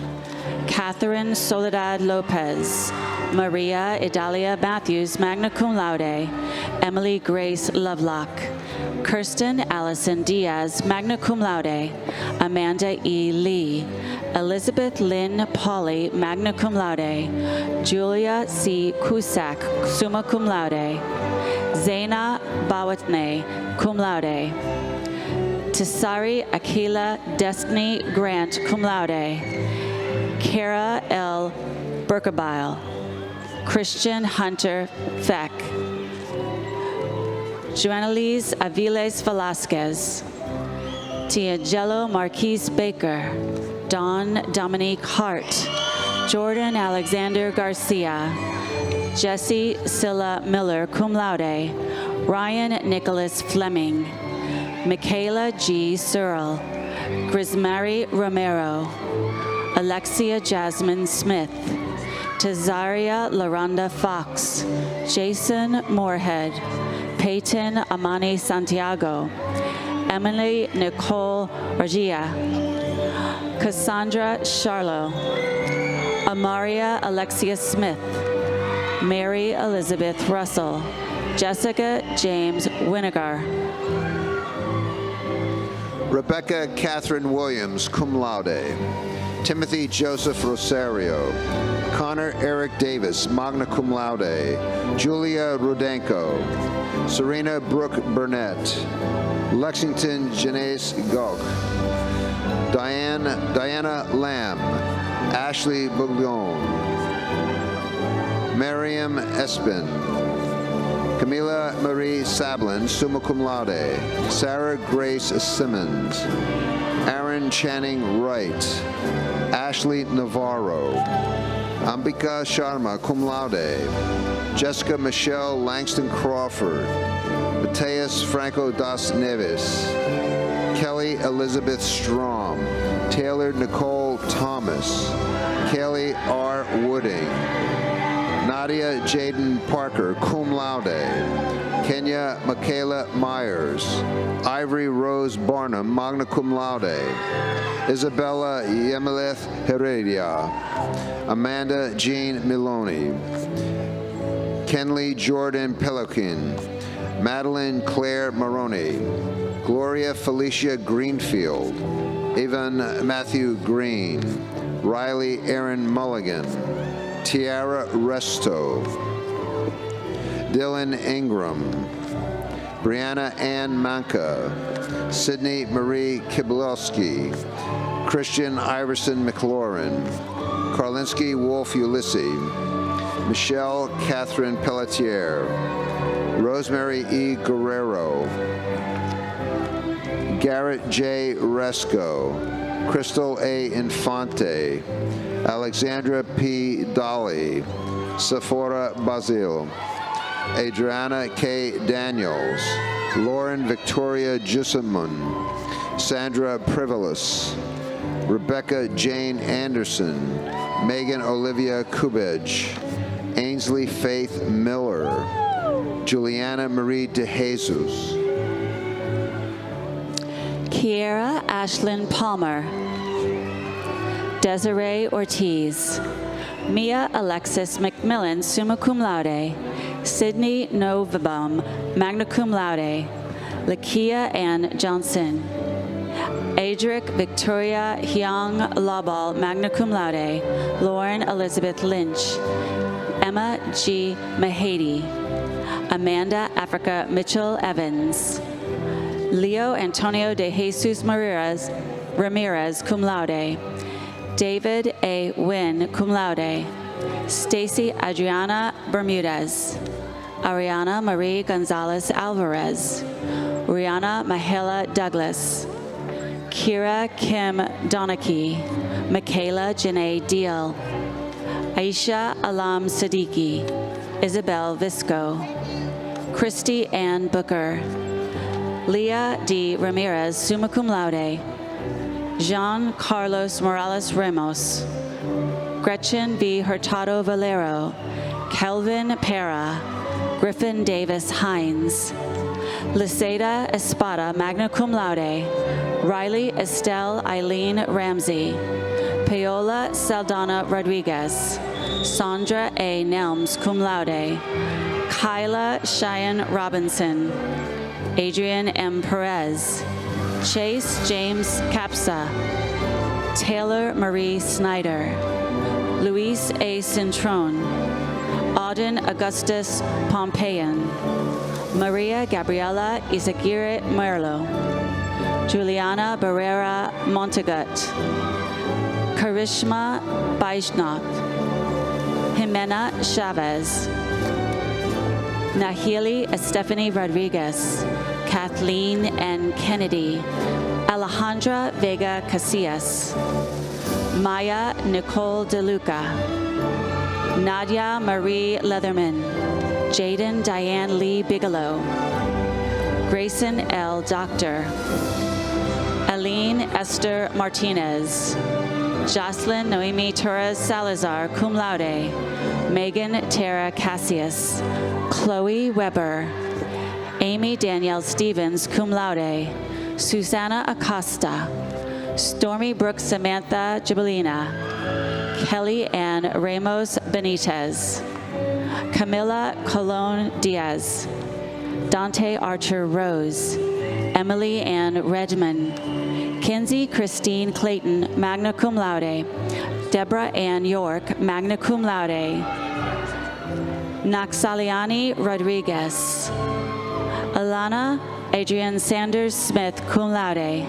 Catherine Soledad Lopez. Maria Idalia Matthews, magna cum laude. Emily Grace Lovelock. Kirsten Allison Diaz, magna cum laude. Amanda E. Lee. Elizabeth Lynn Pauley, magna cum laude. Julia C. Cusack, summa cum laude. Zaina Bawatne, cum laude. Tisari Akila Destiny Grant, cum laude. Kara L. Berkebile. Christian Hunter Feck. Joannalise Aviles Velasquez. Tiangelo Marquise Baker. Dawn Dominique Hart. Jordan Alexander Garcia. Jesse Silla Miller, cum laude. Ryan Nicholas Fleming. Michaela G. Searle. Grismary Romero. Alexia Jasmine Smith. Tazaria LaRonda Fox. Jason Moorhead. Peyton Amani Santiago. Emily Nicole Orgia. Cassandra Charlo. Amaria Alexia Smith. Mary Elizabeth Russell. Jessica James Winigar. Rebecca Catherine Williams, cum laude. Timothy Joseph Rosario. Connor Eric Davis, magna cum laude. Julia Rudenko. Serena Brooke Burnett, Lexington Janace Gok, Diana Lamb, Ashley Bouillon, Miriam Espin, Camila Marie Sablin, summa cum laude, Sarah Grace Simmons, Aaron Channing Wright, Ashley Navarro, Ambika Sharma, cum laude, Jessica Michelle Langston Crawford, Mateus Franco das Neves, Kelly Elizabeth Strom, Taylor Nicole Thomas, Kelly R. Wooding, Nadia Jaden Parker, cum laude, Kenya Michaela Myers, Ivory Rose Barnum, magna cum laude, Isabella Yemeleth Heredia, Amanda Jean Miloni, Kenley Jordan Pelican, Madeline Claire Maroney, Gloria Felicia Greenfield, Evan Matthew Green, Riley Aaron Mulligan, Tiara Resto, Dylan Ingram, Brianna Ann Manka, Sydney Marie Kiblowski, Christian Iverson McLaurin, Karlinski Wolf Ulysses, Michelle Catherine Pelletier, Rosemary E. Guerrero, Garrett J. Resco, Crystal A. Infante, Alexandra P. Dolly, Sephora Bazil, Adriana K. Daniels, Lauren Victoria Jussamun, Sandra Privilis, Rebecca Jane Anderson, Megan Olivia Kubej, Ainsley Faith Miller, Juliana Marie De Jesus, Kiera Ashlyn Palmer, Desiree Ortiz, Mia Alexis McMillan, summa cum laude, Sydney Novabaum, magna cum laude, Lakia Ann Johnson, Adric Victoria Hyang Labal, magna cum laude, Lauren Elizabeth Lynch, Emma G. Mahady, Amanda Africa Mitchell Evans, Leo Antonio de Jesus Ramirez, cum laude, David A. Wynn, cum laude, Stacy Adriana Bermudez, Ariana Marie Gonzalez Alvarez, Rihanna Mahela Douglas, Kira Kim Donachie, Michaela Janae Deal, Aisha Alam Siddiqui, Isabel Visco, Christy Ann Booker, Leah D. Ramirez, summa cum laude, Jean Carlos Morales Ramos, Gretchen V. Hurtado Valero, Kelvin Pera, Griffin Davis Hines, Liseda Espada, magna cum laude, Riley Estelle Eileen Ramsey, Paola Saldana Rodriguez, Sandra A. Nelms, cum laude, Kyla Cheyenne Robinson, Adrian M. Perez, Chase James Capsa, Taylor Marie Snyder, Luis A. Cintrone, Auden Augustus Pompeian, Maria Gabriela Izaguirre Merlo, Juliana Barrera Montegut, Karishma Baijnath, Jimena Chavez, Nahili Estefany Rodriguez, Kathleen N. Kennedy, Alejandra Vega Casillas, Maya Nicole DeLuca, Nadia Marie Leatherman, Jaden Diane Lee Bigelow, Grayson L. Doctor, Aline Esther Martinez, Jocelyn Noemi Torres Salazar, cum laude, Megan Tara Cassius, Chloe Weber, Amy Danielle Stevens, cum laude, Susanna Acosta, Stormy Brooks Samantha Gibellina, Kelly Ann Ramos Benitez, Camila Colon Diaz, Dante Archer Rose, Emily Ann Redmond, Kinsey Christine Clayton, magna cum laude, Deborah Ann York, magna cum laude, Naxaliani Rodriguez, Johanna Adrian Sanders Smith, cum laude.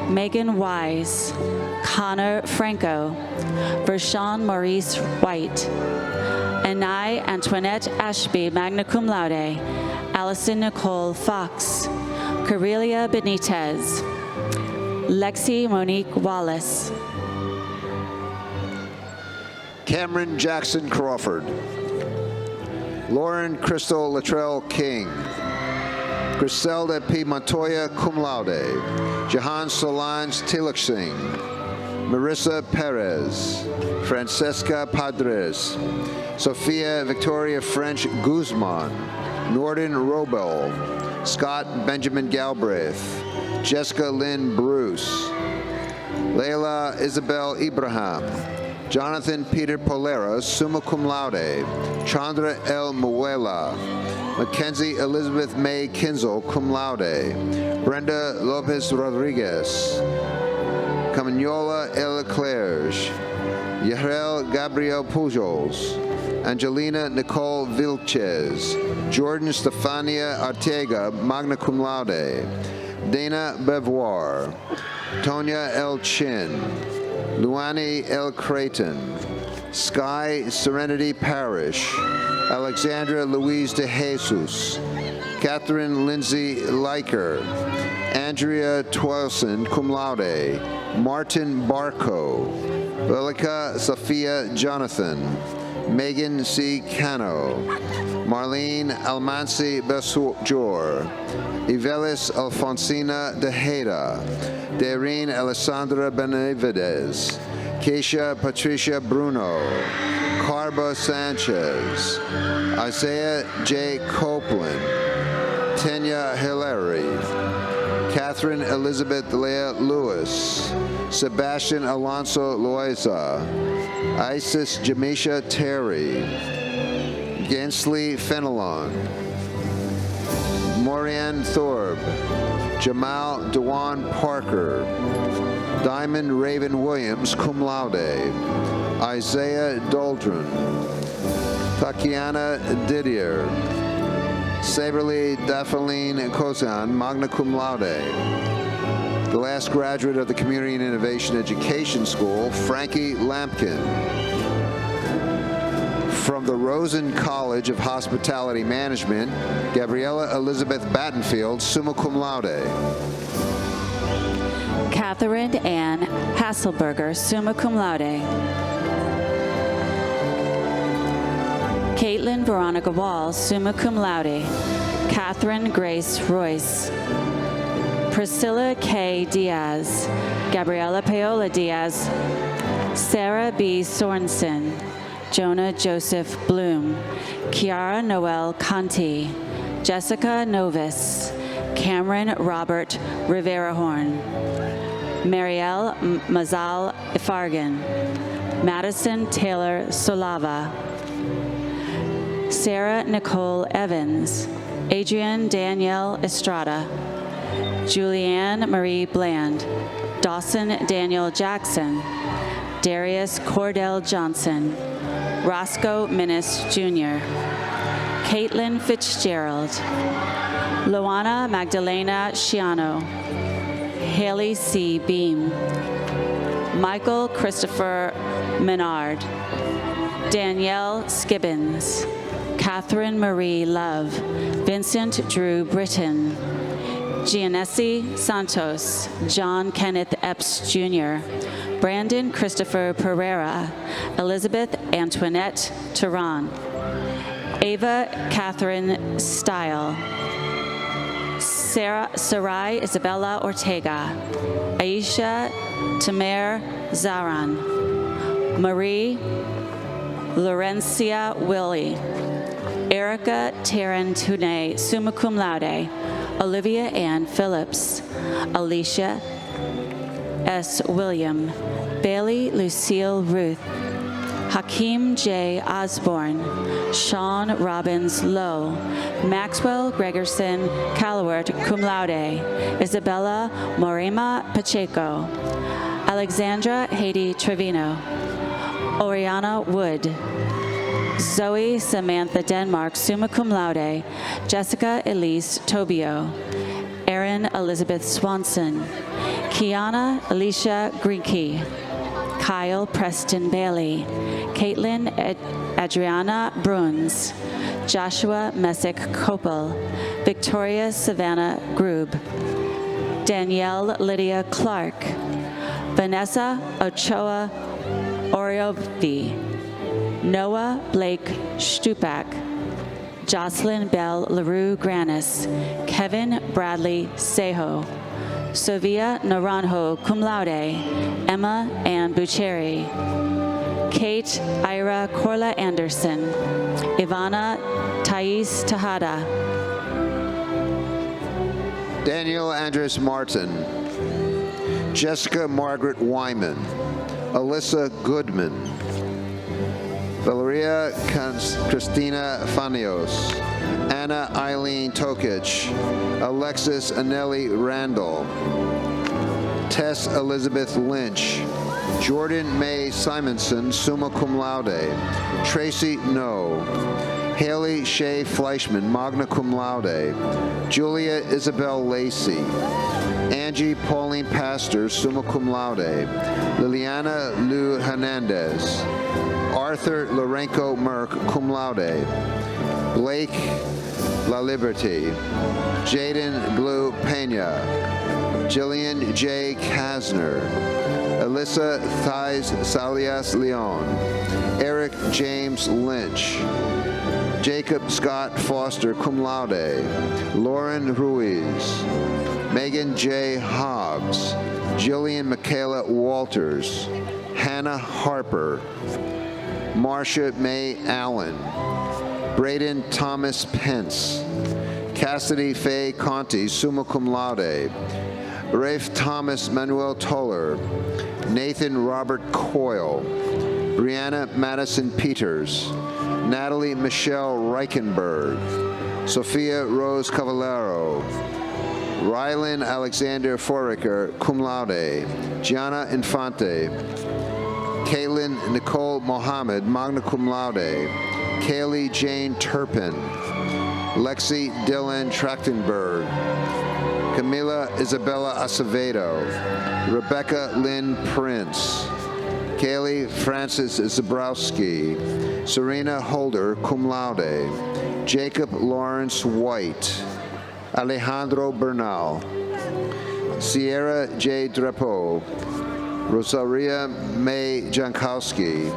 Megan Wise. Connor Franco. Vershawn Maurice White. Anai Antoinette Ashby, magna cum laude. Allison Nicole Fox. Corelia Benitez. Lexi Monique Wallace. Cameron Jackson Crawford. Lauren Crystal Latrell King. Griselda P. Montoya, cum laude. Jahan Solange Tilak Singh. Marissa Perez. Francesca Padres. Sophia Victoria French Guzman. Norden Robel. Scott Benjamin Galbraith. Jessica Lynn Bruce. Leila Isabel Ibrahim. Jonathan Peter Polera, summa cum laude. Chandra L. Muela. Mackenzie Elizabeth May Kinzel, cum laude. Brenda Lopez Rodriguez. Caminola L. Clerge. Yahrel Gabriel Pujols. Angelina Nicole Vilches. Jordan Stefania Arteaga, magna cum laude. Dana Bevoir. Tonya L. Chin. Luani L. Creighton. Sky Serenity Parish. Alexandra Louise de Jesus. Catherine Lindsay Leiker. Andrea Twelson, cum laude. Martin Barco. Lilica Sophia Jonathan. Megan C. Cano. Marlene Almansi Besjor. Ivelis Alfonsina De Heda. Darine Alessandra Benavides. Keisha Patricia Bruno. Carba Sanchez. Isaiah J. Copeland. Tanya Hilary. Catherine Elizabeth Leah Lewis. Sebastian Alonso Loaiza. Isis Jamisha Terry. Gensley Fenelon. Morianne Thorpe. Jamal Dewan Parker. Diamond Raven Williams, cum laude. Isaiah Doldren. Tatiana Didier. Saberly Dafaline Kozan, magna cum laude. The last graduate of the Community and Innovation Education School, Frankie Lampkin. From the Rosen College of Hospitality Management, Gabriella Elizabeth Battenfield, summa cum laude. Catherine Ann Hasselberger, summa cum laude. Caitlin Veronica Wall, summa cum laude. Catherine Grace Royce. Priscilla K. Diaz. Gabriela Paola Diaz. Sarah B. Sorensen. Jonah Joseph Bloom. Kiara Noel Conti. Jessica Novis. Cameron Robert Rivera-Horn. Marielle Mazal Ifargan. Madison Taylor Solava. Sarah Nicole Evans. Adrienne Danielle Estrada. Julianne Marie Bland. Dawson Daniel Jackson. Darius Cordell Johnson. Roscoe Minnis Jr. Caitlin Fitzgerald. Luana Magdalena Sciano. Haley C. Beam. Michael Christopher Menard. Danielle Skibbins. Catherine Marie Love. Vincent Drew Britton. Giannessi Santos. John Kenneth Epps Jr. Brandon Christopher Pereira. Elizabeth Antoinette Tehran. Ava Catherine Style. Sarai Isabella Ortega. Aisha Tamer Zaran. Marie Laurencia Willie. Erica Taryn Tunay, summa cum laude. Olivia Ann Phillips. Alicia S. William. Bailey Lucille Ruth. Hakeem J. Osborne. Sean Robbins Lowe. Maxwell Gregerson Callowert, cum laude. Isabella Morima Pacheco. Alexandra Haiti Trevino. Oriana Wood. Zoe Samantha Denmark, summa cum laude. Jessica Elise Tobio. Erin Elizabeth Swanson. Kiana Alicia Greenkey. Kyle Preston Bailey. Caitlin Adriana Bruns. Joshua Messick Kopel. Victoria Savannah Grube. Danielle Lydia Clark. Vanessa Ochoa Oriovi. Noah Blake Stupak. Jocelyn Bell LaRue Granis. Kevin Bradley Sejo. Sofia Naranjo cum laude. Emma Ann Bucheri. Kate Ira Corla Anderson. Ivana Thais Tejada. Daniel Andres Martin. Jessica Margaret Wyman. Alyssa Goodman. Valeria Christina Fanios. Anna Eileen Tokic. Alexis Anelli Randall. Tess Elizabeth Lynch. Jordan May Simonson, summa cum laude. Tracy No. Haley Shea Fleischman, magna cum laude. Julia Isabel Lacey. Angie Pauline Pastor, summa cum laude. Liliana Lou Hernandez. Arthur Lorenco Merck, cum laude. Blake La Liberty. Jaden Blue Pena. Jillian J. Kasner. Alyssa Thais Salias Leon. Eric James Lynch. Jacob Scott Foster, cum laude. Lauren Ruiz. Megan J. Hobbs. Jillian Michaela Walters. Hannah Harper. Marcia May Allen. Braden Thomas Pence. Cassidy Faye Conti, summa cum laude. Rafe Thomas Manuel Toller. Nathan Robert Coyle. Brianna Madison Peters. Natalie Michelle Reichenberg. Sophia Rose Cavallero. Rylan Alexander Foraker, cum laude. Gianna Infante. Caitlin Nicole Mohammed, magna cum laude. Kaylee Jane Turpin. Lexi Dylan Trachtenberg. Camila Isabella Acevedo. Rebecca Lynn Prince. Kaylee Francis Zabrowski. Serena Holder, cum laude. Jacob Lawrence White. Alejandro Bernal. Sierra J. Drapeau. Rosaria May Jankowski.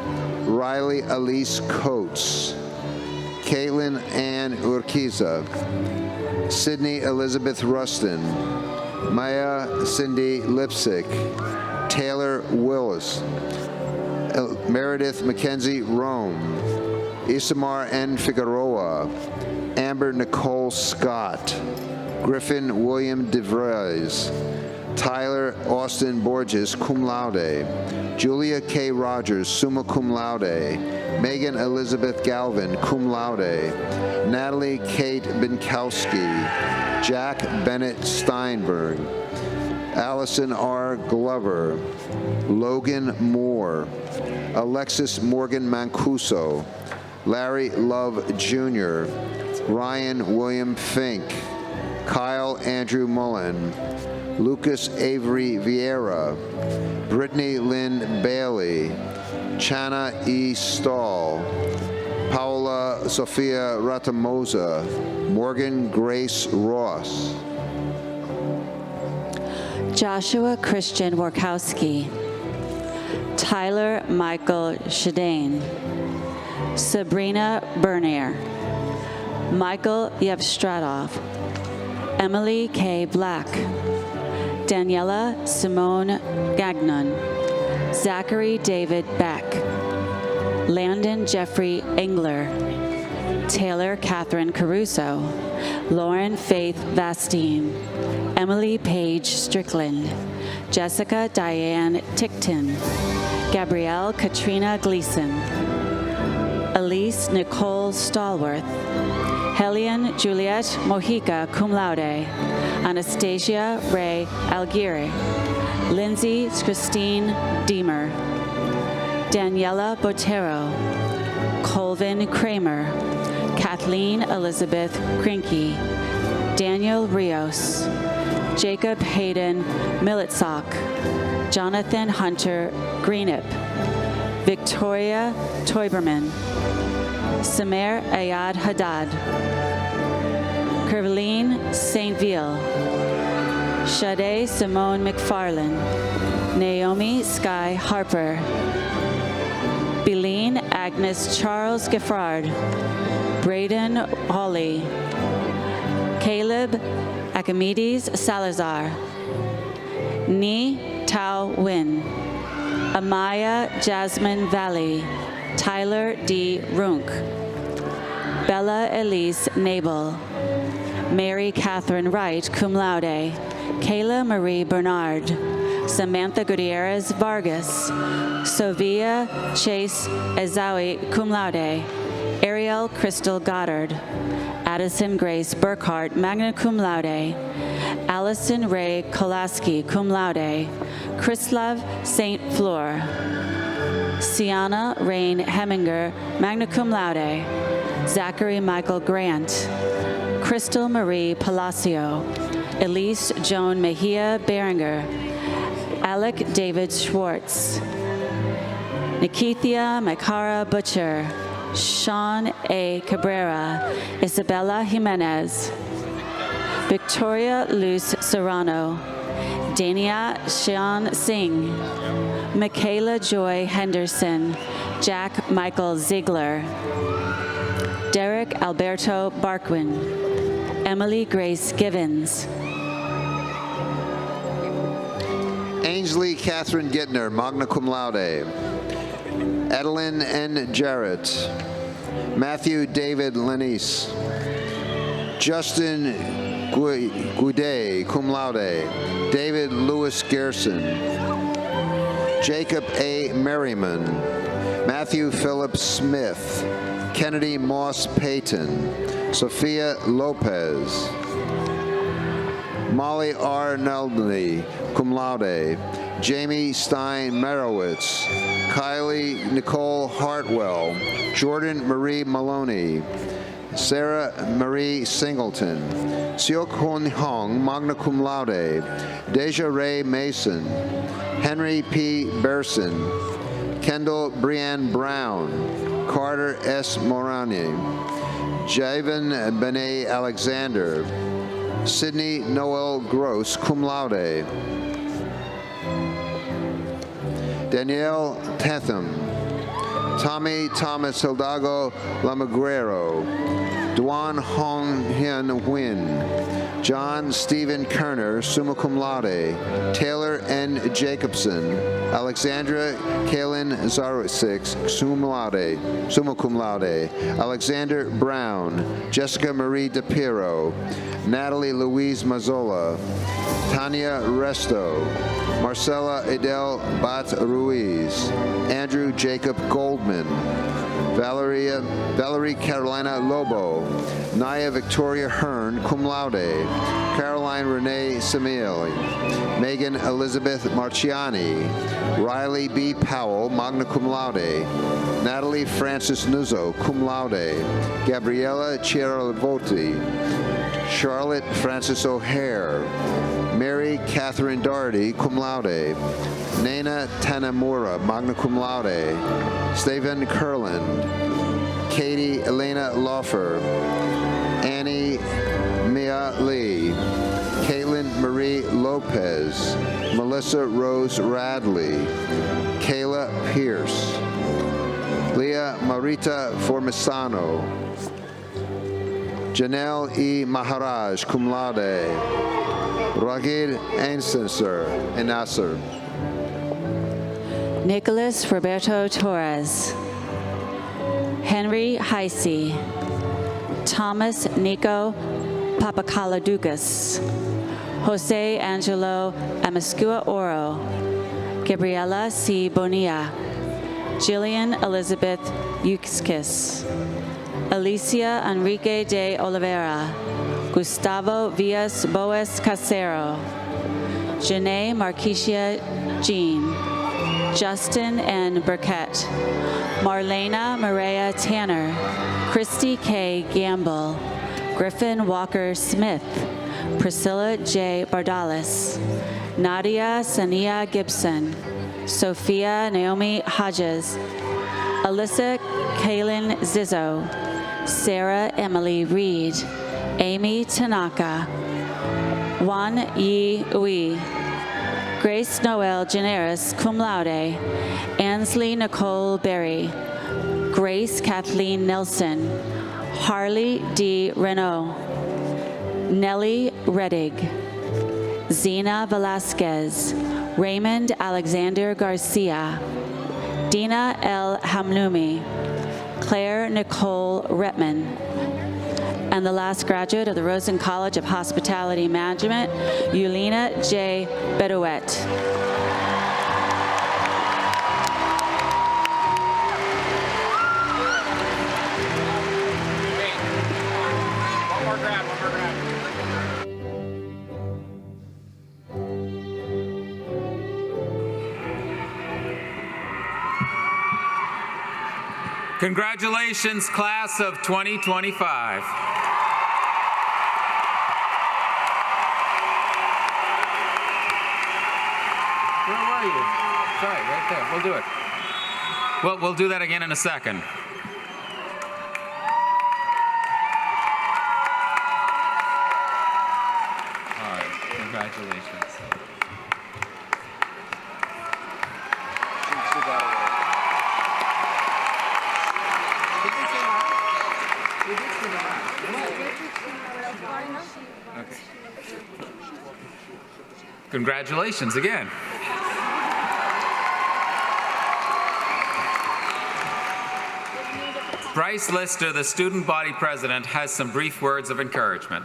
Riley Elise Coates. Caitlin Ann Urquiza. Sydney Elizabeth Rustin. Maya Cindy Lipsick. Taylor Willis. Meredith Mackenzie Rome. Isamar N. Figueroa. Amber Nicole Scott. Griffin William DeVries. Tyler Austin Borges, cum laude. Julia K. Rogers, summa cum laude. Megan Elizabeth Galvin, cum laude. Natalie Kate Binkowski. Jack Bennett Steinberg. Allison R. Glover. Logan Moore. Alexis Morgan Mancuso. Larry Love Jr. Ryan William Fink. Kyle Andrew Mullen. Lucas Avery Vieira. Brittany Lynn Bailey. Chana E. Stahl. Paola Sofia Ratamosa. Morgan Grace Ross. Joshua Christian Workowski. Tyler Michael Shadane. Sabrina Bernier. Michael Yevstratov. Emily K. Black. Daniela Simone Gagnon. Zachary David Beck. Landon Jeffrey Engler. Taylor Catherine Caruso. Lauren Faith Vastine. Emily Paige Strickland. Jessica Diane Tickton. Gabrielle Katrina Gleason. Elise Nicole Stallworth. Helian Juliet Mojica, cum laude. Anastasia Ray Alguire. Lindsay Christine Deemer. Daniela Botero. Colvin Kramer, Kathleen Elizabeth Krinke, Daniel Rios, Jacob Hayden Militsock, Jonathan Hunter Greenip, Victoria Toiberman, Samer Ayad Haddad, Kerveline Saintville, Sade Simone McFarlane, Naomi Sky Harper, Beline Agnes Charles Giffard, Braden Hawley, Caleb Archimedes Salazar, Ni Tao Win, Amaya Jasmine Valley, Tyler D. Runk, Bella Elise Nabel, Mary Catherine Wright, cum laude, Kayla Marie Bernard, Samantha Gutierrez Vargas, Sofia Chase Ezawi, cum laude, Ariel Crystal Goddard, Addison Grace Burkhart, magna cum laude, Allison Ray Kolaski, cum laude, Chrislav St. Fleur, Sienna Rain Heminger, magna cum laude, Zachary Michael Grant, Crystal Marie Palacio, Elise Joan Mejia Berenger, Alec David Schwartz, Nikithia Makara Butcher, Sean A. Cabrera, Isabella Jimenez, Victoria Luz Serrano, Dania Sean Singh, Michaela Joy Henderson, Jack Michael Ziegler, Derek Alberto Barquin, Emily Grace Givens, Ainsley Catherine Gittner, magna cum laude. Adeline N. Jarrett, Matthew David Lenise, Justin Goudet, cum laude, David Lewis Gerson, Jacob A. Merriman, Matthew Philip Smith, Kennedy Moss Payton, Sophia Lopez, Molly R. Neldney, cum laude, Jamie Stein Merowitz, Kylie Nicole Hartwell, Jordan Marie Maloney, Sarah Marie Singleton, Seok-Hun Hong, magna cum laude, Deja Ray Mason, Henry P. Berson, Kendall Brianne Brown, Carter S. Morani, Javen Benet Alexander, Sydney Noel Gross, cum laude, Danielle Tetham, Tommy Thomas Hildago Lamaguero, Duan Hong Hyun Nguyen, John Stephen Kerner, summa cum laude, Taylor N. Jacobson, Alexandra Kaylin Zarwitzik, summa cum laude, Alexander Brown, Jessica Marie DePiro, Natalie Louise Mazzola, Tanya Resto, Marcella Adele Bat Ruiz, Andrew Jacob Goldman, Valerie Carolina Lobo, Naya Victoria Hearn, cum laude, Caroline Renee Semili, Megan Elizabeth Marciani, Riley B. Powell, magna cum laude, Natalie Francis Nuzzo, cum laude, Gabriella Chiaravotti, Charlotte Francis O'Hare, Mary Catherine Doherty, cum laude, Nana Tanamura, magna cum laude, Stephen Kurland, Katie Elena Laufer, Annie Mia Lee, Caitlin Marie Lopez, Melissa Rose Radley, Kayla Pierce, Leah Marita Formisano, Janelle E. Maharaj, cum laude, Ragid and Nasser, Nicholas Roberto Torres, Henry Heisey, Thomas Nico Papakaladukas, Jose Angelo Amaskua Oro, Gabriela C. Bonilla, Jillian Elizabeth Euskis, Alicia Enrique de Oliveira, Gustavo Villas Boas Casero, Janae Marquisia Jean, Justin N. Burkett, Marlena Maria Tanner, Christy K. Gamble, Griffin Walker Smith, Priscilla J. Bardalis, Nadia Sania Gibson, Sophia Naomi Hodges, Alyssa Kaylin Zizzo, Sarah Emily Reed, Amy Tanaka, Wan Yi Ui, Grace Noel Generis, cum laude, Ansley Nicole Berry, Grace Kathleen Nelson, Harley D. Renault, Nellie Reddig, Zena Velasquez, Raymond Alexander Garcia, Dina L. Hamlumi, Claire Nicole Retman, and the last graduate of the Rosen College of Hospitality Management, Yulina J. Bedouet. Congratulations, class of 2025. Where were you? Sorry, right there. We'll do it. Well, we'll do that again in a second. All right, congratulations. Okay. Congratulations again. Bryce Lister, the student body president, has some brief words of encouragement.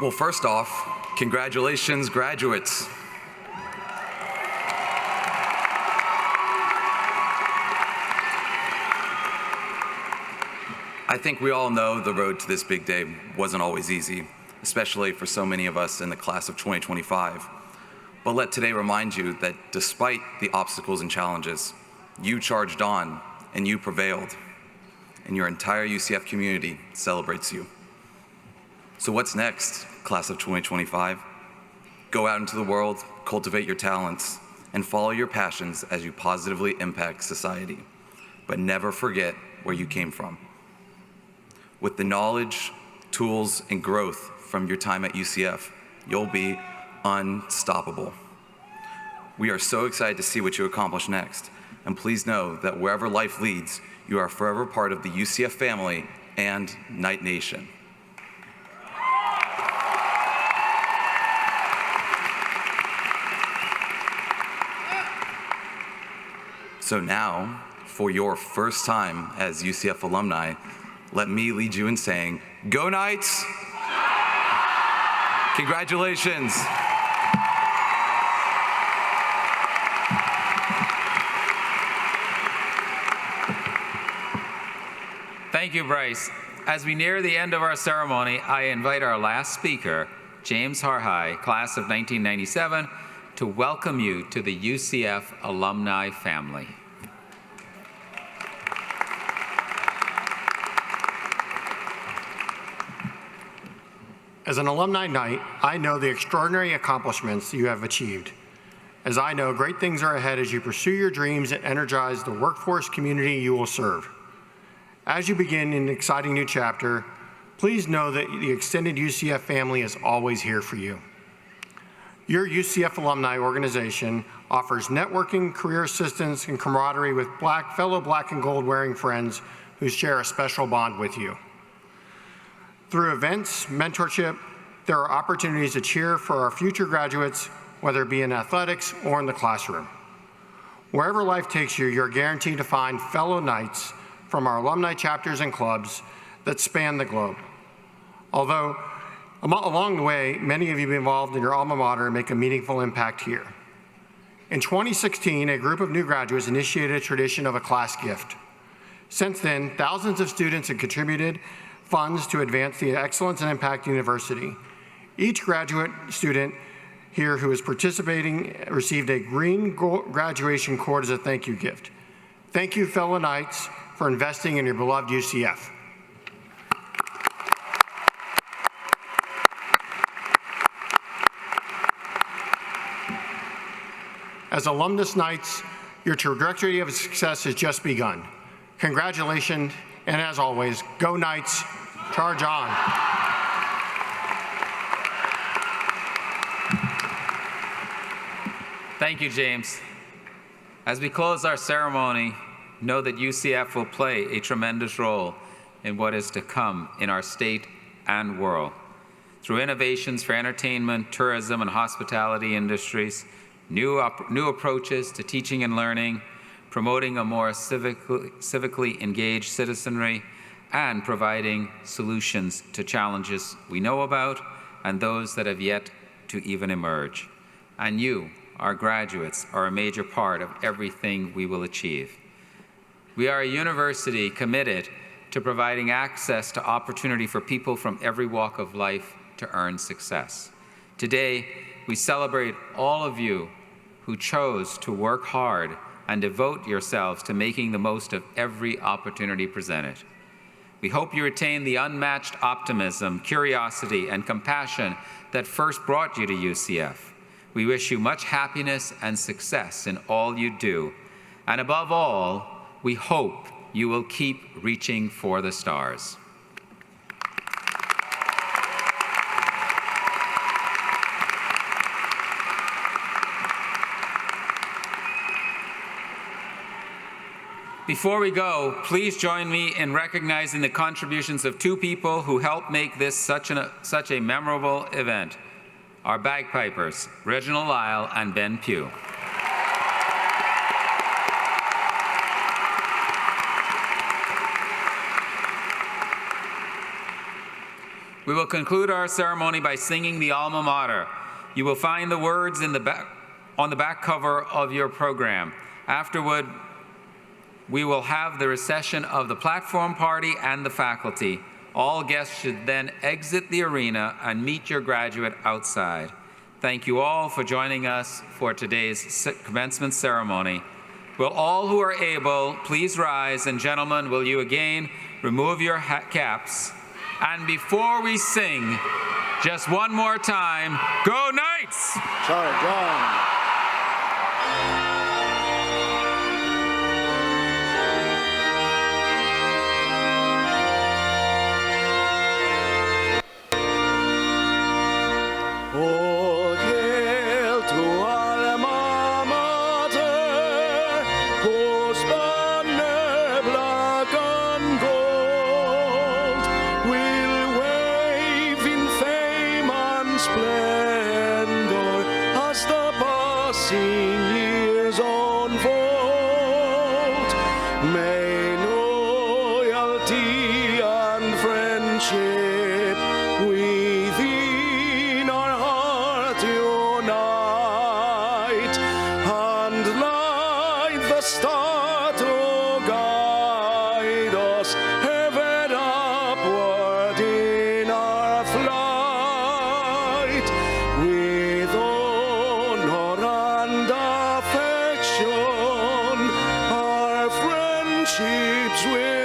Well, first off, congratulations, graduates. I think we all know the road to this big day wasn't always easy, especially for so many of us in the class of 2025. But let today remind you that despite the obstacles and challenges, you charged on and you prevailed, and your entire UCF community celebrates you. So what's next, class of 2025? Go out into the world, cultivate your talents, and follow your passions as you positively impact society. But never forget where you came from. With the knowledge, tools, and growth from your time at UCF, you'll be unstoppable. We are so excited to see what you accomplish next. And please know that wherever life leads, you are forever part of the UCF family and Knight Nation. So now, for your first time as UCF alumni, let me lead you in saying, go Knights! Congratulations. Thank you, Bryce. As we near the end of our ceremony, I invite our last speaker, James Harhai, class of 1997, to welcome you to the UCF alumni family. As an alumni Knight, I know the extraordinary accomplishments you have achieved. As I know, great things are ahead as you pursue your dreams and energize the workforce community you will serve. As you begin an exciting new chapter, please know that the extended UCF family is always here for you. Your UCF alumni organization offers networking, career assistance, and camaraderie with fellow black and gold wearing friends who share a special bond with you. Through events, mentorship, there are opportunities to cheer for our future graduates, whether it be in athletics or in the classroom. Wherever life takes you, you're guaranteed to find fellow Knights from our alumni chapters and clubs that span the globe. Although, along the way, many of you be involved in your alma mater and make a meaningful impact here. In 2016, a group of new graduates initiated a tradition of a class gift. Since then, thousands of students have contributed funds to advance the Excellence and Impact University. Each graduate student here who is participating received a green graduation cord as a thank you gift. Thank you, fellow Knights, for investing in your beloved UCF. As alumnus Knights, your trajectory of success has just begun. Congratulations, and as always, go Knights, charge on. Thank you, James. As we close our ceremony, know that UCF will play a tremendous role in what is to come in our state and world. Through innovations for entertainment, tourism, and hospitality industries, new approaches to teaching and learning, promoting a more civically engaged citizenry, and providing solutions to challenges we know about and those that have yet to even emerge. And you, our graduates, are a major part of everything we will achieve. We are a university committed to providing access to opportunity for people from every walk of life to earn success. Today, we celebrate all of you who chose to work hard and devote yourselves to making the most of every opportunity presented. We hope you retain the unmatched optimism, curiosity, and compassion that first brought you to UCF. We wish you much happiness and success in all you do. And above all, we hope you will keep reaching for the stars. Before we go, please join me in recognizing the contributions of two people who helped make this such a memorable event. Our bagpipers, Reginald Lyle and Ben Pugh. We will conclude our ceremony by singing the alma mater. You will find the words on the back cover of your program. Afterward, we will have the recession of the platform party and the faculty. All guests should then exit the arena and meet your graduate outside. Thank you all for joining us for today's commencement ceremony. Will all who are able please rise, and gentlemen, will you again remove your caps? And before we sing, just one more time, go Knights! Charge on. Ships will